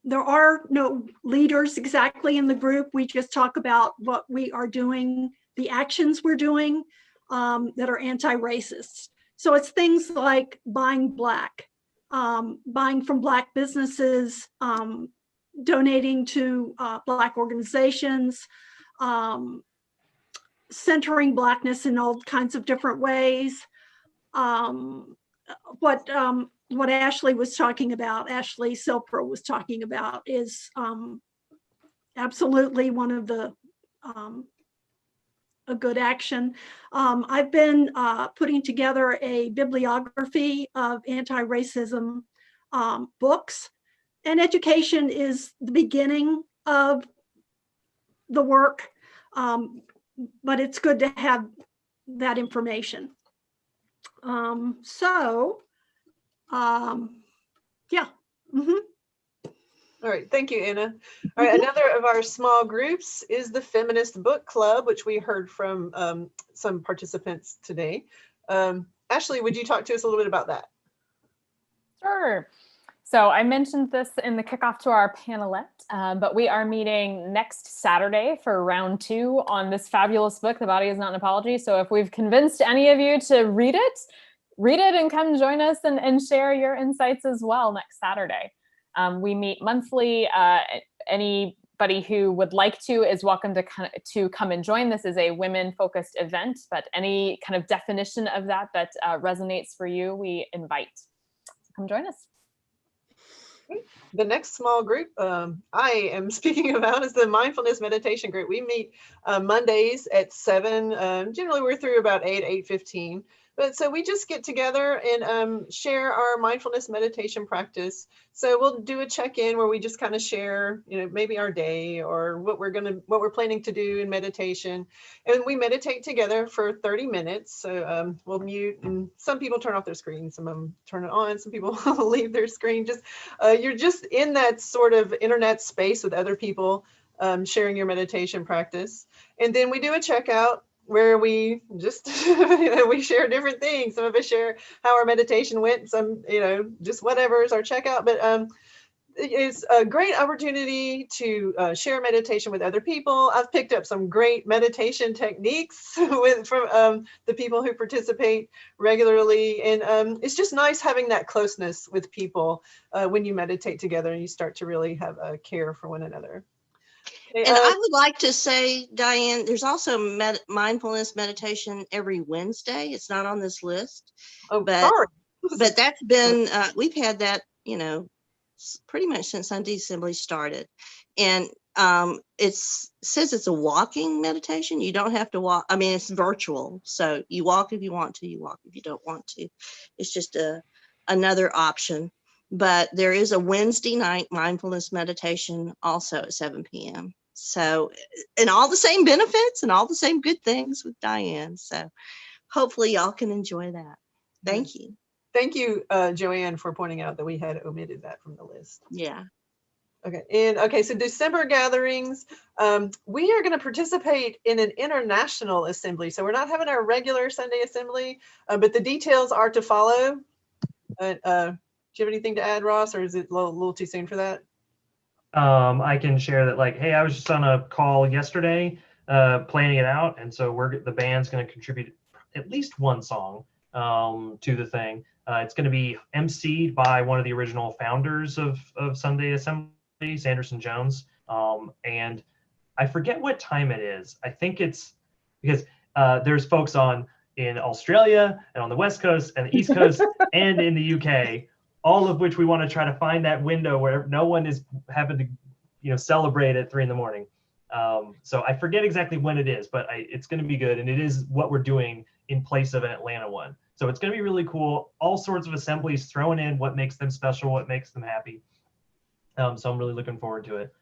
there are no leaders exactly in the group. We just talk about what we are doing, the actions we're doing that are anti-racist. So it's things like buying Black, buying from Black businesses, donating to Black organizations, centering Blackness in all kinds of different ways. What Ashley was talking about, Ashley Silper was talking about, is absolutely one of the a good action. I've been putting together a bibliography of anti-racism books, and education is the beginning of the work, but it's good to have that information. Yeah. Mm-hmm. All right, thank you, Anna. All right, another of our small groups is the Feminist Book Club, which we heard from some participants today. Ashley, would you talk to us a little bit about that? Sure. So I mentioned this in the kickoff to our panelette, but we are meeting next Saturday for round 2 on this fabulous book, The Body Is Not an Apology. So if we've convinced any of you to read it and come join us and share your insights as well next Saturday. We meet monthly. Anybody who would like to is welcome to come and join. This is a women-focused event, but any kind of definition of that resonates for you, we invite. So come join us. The next small group I am speaking about is the Mindfulness Meditation Group. We meet Mondays at 7. Generally, we're through about 8:15. But so we just get together and share our mindfulness meditation practice. So we'll do a check-in where we just kind of share, maybe our day or what we're planning to do in meditation. And we meditate together for 30 minutes. So we'll mute, and some people turn off their screen, some of them turn it on, some people leave their screen. Just you're just in that sort of internet space with other people sharing your meditation practice. And then we do a checkout where we just, we share different things. Some of us share how our meditation went, some, just whatever is our checkout. But it's a great opportunity to share meditation with other people. I've picked up some great meditation techniques from the people who participate regularly. And it's just nice having that closeness with people when you meditate together and you start to really have a care for one another. And I would like to say, Diane, there's also mindfulness meditation every Wednesday. It's not on this list. Oh, but, sorry. But that's been, we've had that, pretty much since Sunday Assembly started. And it says it's a walking meditation. You don't have to walk. I mean, it's virtual. So you walk if you want to, you walk if you don't want to. It's just another option. But there is a Wednesday night mindfulness meditation also at 7 p.m. So, and all the same benefits and all the same good things with Diane. So hopefully y'all can enjoy that. Thank you. Thank you, Joanne, for pointing out that we had omitted that from the list. Yeah. Okay. And so December gatherings, we are going to participate in an international assembly. So we're not having our regular Sunday assembly, but the details are to follow. Do you have anything to add, Ross, or is it a little too soon for that? I can share that, hey, I was just on a call yesterday planning it out, and so the band's going to contribute at least one song to the thing. It's going to be emceed by one of the original founders of Sunday Assembly, Sanderson Jones, and I forget what time it is. I think it's because there's folks in Australia and on the West Coast and the East Coast and in the UK, all of which we want to try to find that window where no one is having to, celebrate at 3 a.m. So I forget exactly when it is, but it's going to be good. And it is what we're doing in place of an Atlanta one. So it's going to be really cool. All sorts of assemblies thrown in what makes them special, what makes them happy. So I'm really looking forward to it.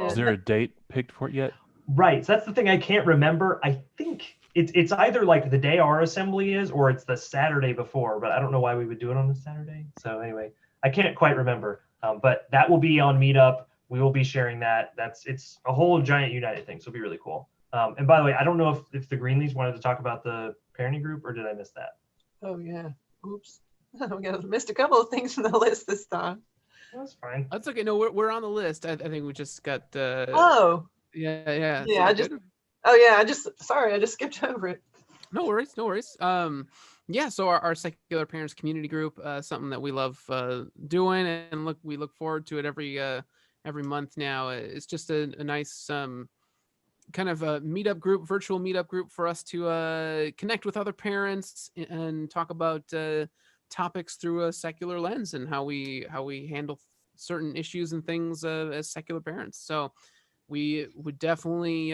Is there a date picked for it yet? Right. So that's the thing I can't remember. I think it's either like the day our assembly is or it's the Saturday before, but I don't know why we would do it on a Saturday. So anyway, I can't quite remember. But that will be on Meetup. We will be sharing that. It's a whole giant united thing. So it'll be really cool. And by the way, I don't know if the Greenleys wanted to talk about the parenting group, or did I miss that? Oh yeah. Oops. We missed a couple of things from the list this time. That's fine. That's okay. No, we're on the list. I think we just got. Oh. Yeah. Yeah. I just skipped over it. No worries. Yeah. So our secular parents community group, something that we love doing, and we look forward to it every month now. It's just a nice kind of a meetup group, virtual meetup group for us to connect with other parents and talk about topics through a secular lens and how we handle certain issues and things as secular parents. So we would definitely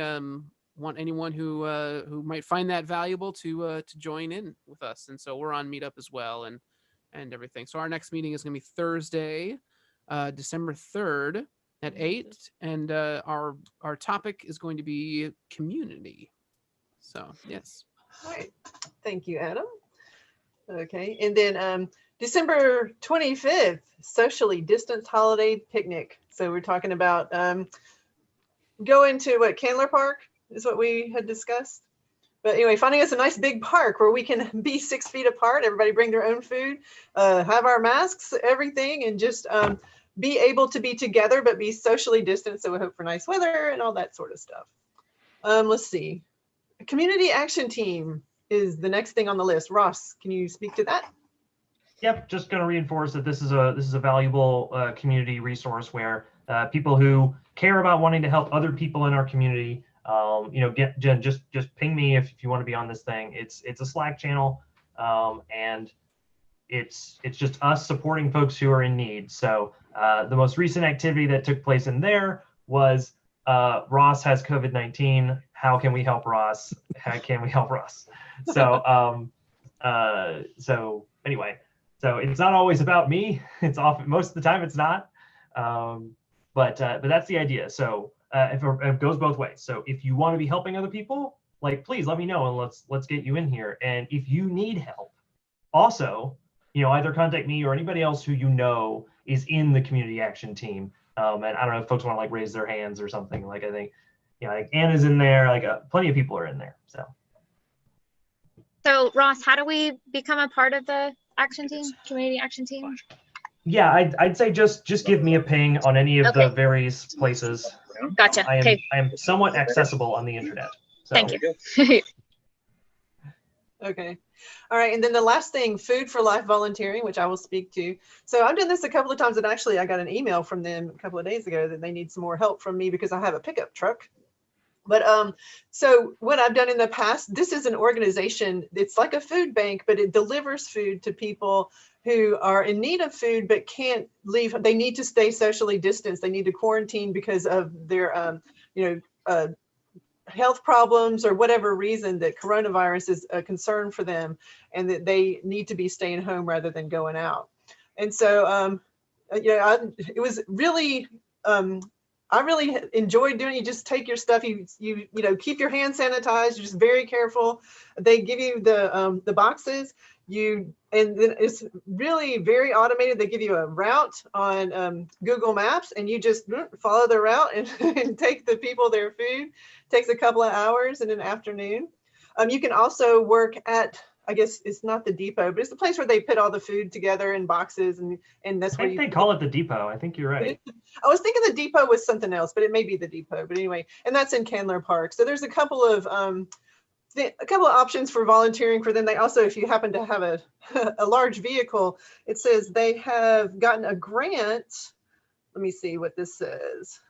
want anyone who might find that valuable to join in with us. And so we're on Meetup as well and everything. So our next meeting is going to be Thursday, December 3rd at 8, and our topic is going to be community. So yes. All right. Thank you, Adam. Okay, and then December 25th, socially distanced holiday picnic. So we're talking about going to Candler Park is what we had discussed. But anyway, finding us a nice big park where we can be 6 feet apart, everybody bring their own food, have our masks, everything, and just be able to be together but be socially distant. So we hope for nice weather and all that sort of stuff. Let's see. Community action team is the next thing on the list. Ross, can you speak to that? Yep, just going to reinforce that this is a valuable community resource where people who care about wanting to help other people in our community, just ping me if you want to be on this thing. It's a Slack channel, and it's just us supporting folks who are in need. So the most recent activity that took place in there was Ross has COVID-19. How can we help Ross? How can we help Ross? So anyway, so it's not always about me. It's often, most of the time it's not. But that's the idea. So if it goes both ways. So if you want to be helping other people, please let me know and let's get you in here. And if you need help, also, either contact me or anybody else who is in the community action team. And I don't know if folks want to raise their hands or something. I think, Anna's in there. Plenty of people are in there. So Ross, how do we become a part of the action team, community action team? Yeah, I'd say just give me a ping on any of the various places. Gotcha. I am somewhat accessible on the internet. So. Thank you. Okay. All right. And then the last thing, Food for Life volunteering, which I will speak to. So I've done this a couple of times, and actually I got an email from them a couple of days ago that they need some more help from me because I have a pickup truck. But so what I've done in the past, this is an organization, it's like a food bank, but it delivers food to people who are in need of food but can't leave. They need to stay socially distanced. They need to quarantine because of their health problems or whatever reason that coronavirus is a concern for them, and that they need to be staying home rather than going out. And so it was really I really enjoyed doing it. You just take your stuff, you keep your hand sanitized, you're just very careful. They give you the boxes, and then it's really very automated. They give you a route on Google Maps, and you just follow the route and take the people their food. It takes a couple of hours in an afternoon. You can also work at I guess it's not the depot, but it's the place where they put all the food together in boxes, and that's I where think they call it the depot. I think you're right. I was thinking the depot was something else, but it may be the depot. But anyway, and that's in Candler Park. So there's a couple of options for volunteering for them. They also, if you happen to have a large vehicle, it says they have gotten a grant. Let me see what this says.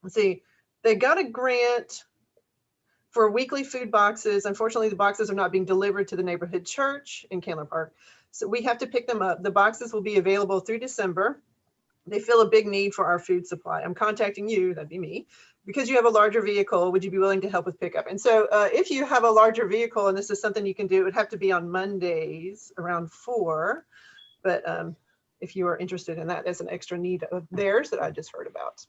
Let's see. They got a grant for weekly food boxes. Unfortunately, the boxes are not being delivered to the neighborhood church in Candler Park, so we have to pick them up. The boxes will be available through December. They fill a big need for our food supply. I'm contacting you, that'd be me, because you have a larger vehicle. Would you be willing to help with pickup? And so if you have a larger vehicle, and this is something you can do, it would have to be on Mondays around 4. But if you are interested in that, as an extra need of theirs that I just heard about.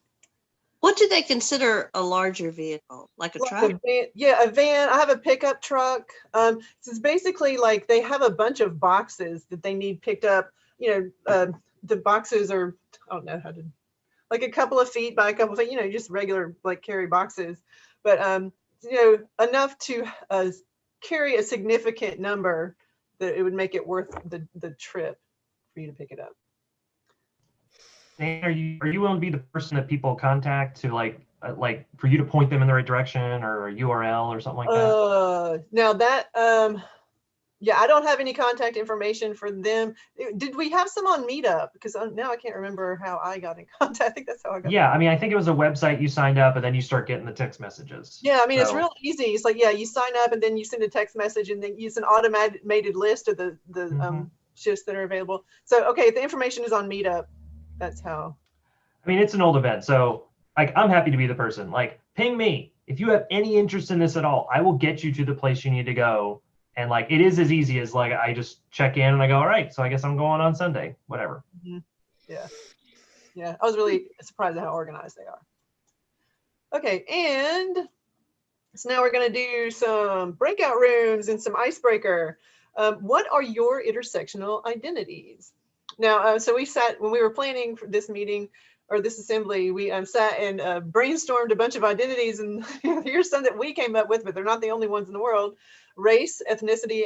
What do they consider a larger vehicle? Like a truck? Yeah, a van. I have a pickup truck. So it's basically like they have a bunch of boxes that they need picked up. The boxes are, I don't know how to, like a couple of feet by a couple of feet, just regular like carry boxes, but enough to carry a significant number that it would make it worth the trip for you to pick it up. Dan, are you willing to be the person that people contact to like for you to point them in the right direction, or a URL or something like that? Now that yeah, I don't have any contact information for them. Did we have some on Meetup? Because now I can't remember how I got in contact. I think that's how I got. Yeah, I mean, I think it was a website you signed up, and then you start getting the text messages. Yeah, I mean, it's real easy. It's like, yeah, you sign up and then you send a text message, and then use an automated list of the shifts that are available. So, okay, the information is on Meetup. That's how. I mean, it's an old event, so like I'm happy to be the person. Like, ping me if you have any interest in this at all. I will get you to the place you need to go. And like, it is as easy as like, I just check in and I go, all right, so I guess I'm going on Sunday, whatever. Yeah. Yeah. I was really surprised at how organized they are. Okay. And so now we're going to do some breakout rooms and some icebreaker. What are your intersectional identities? Now, so we sat, when we were planning for this meeting or this assembly, we sat and brainstormed a bunch of identities, and here's some that we came up with, but they're not the only ones in the world. Race, ethnicity,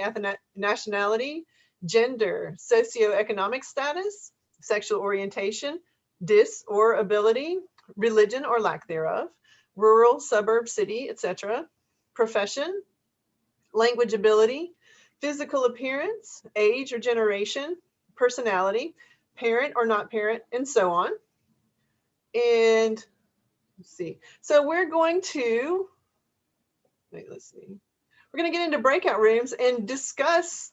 nationality, gender, socioeconomic status, sexual orientation, dis or ability, religion or lack thereof, rural, suburb, city, etc., profession, language ability, physical appearance, age or generation, personality, parent or not parent, and so on. And let's see. So we're going to, let's see. We're going to get into breakout rooms and discuss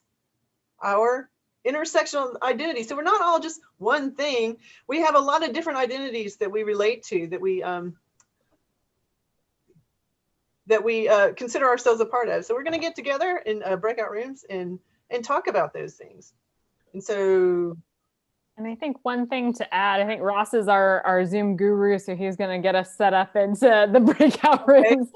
our intersectional identity. So we're not all just one thing. We have a lot of different identities that we relate to, that we consider ourselves a part of. So we're going to get together in breakout rooms and talk about those things. And so. And I think one thing to add, I think Ross is our Zoom guru, so he's going to get us set up into the breakout rooms.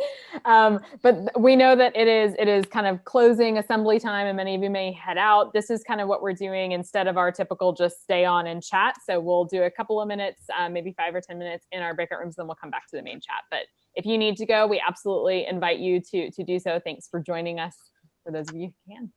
But we know that it is kind of closing assembly time, and many of you may head out. This is kind of what we're doing instead of our typical just stay on and chat. So we'll do a couple of minutes, maybe 5 or 10 minutes in our breakout rooms, then we'll come back to the main chat. But if you need to go, we absolutely invite you to do so. Thanks for joining us, for those of you who can.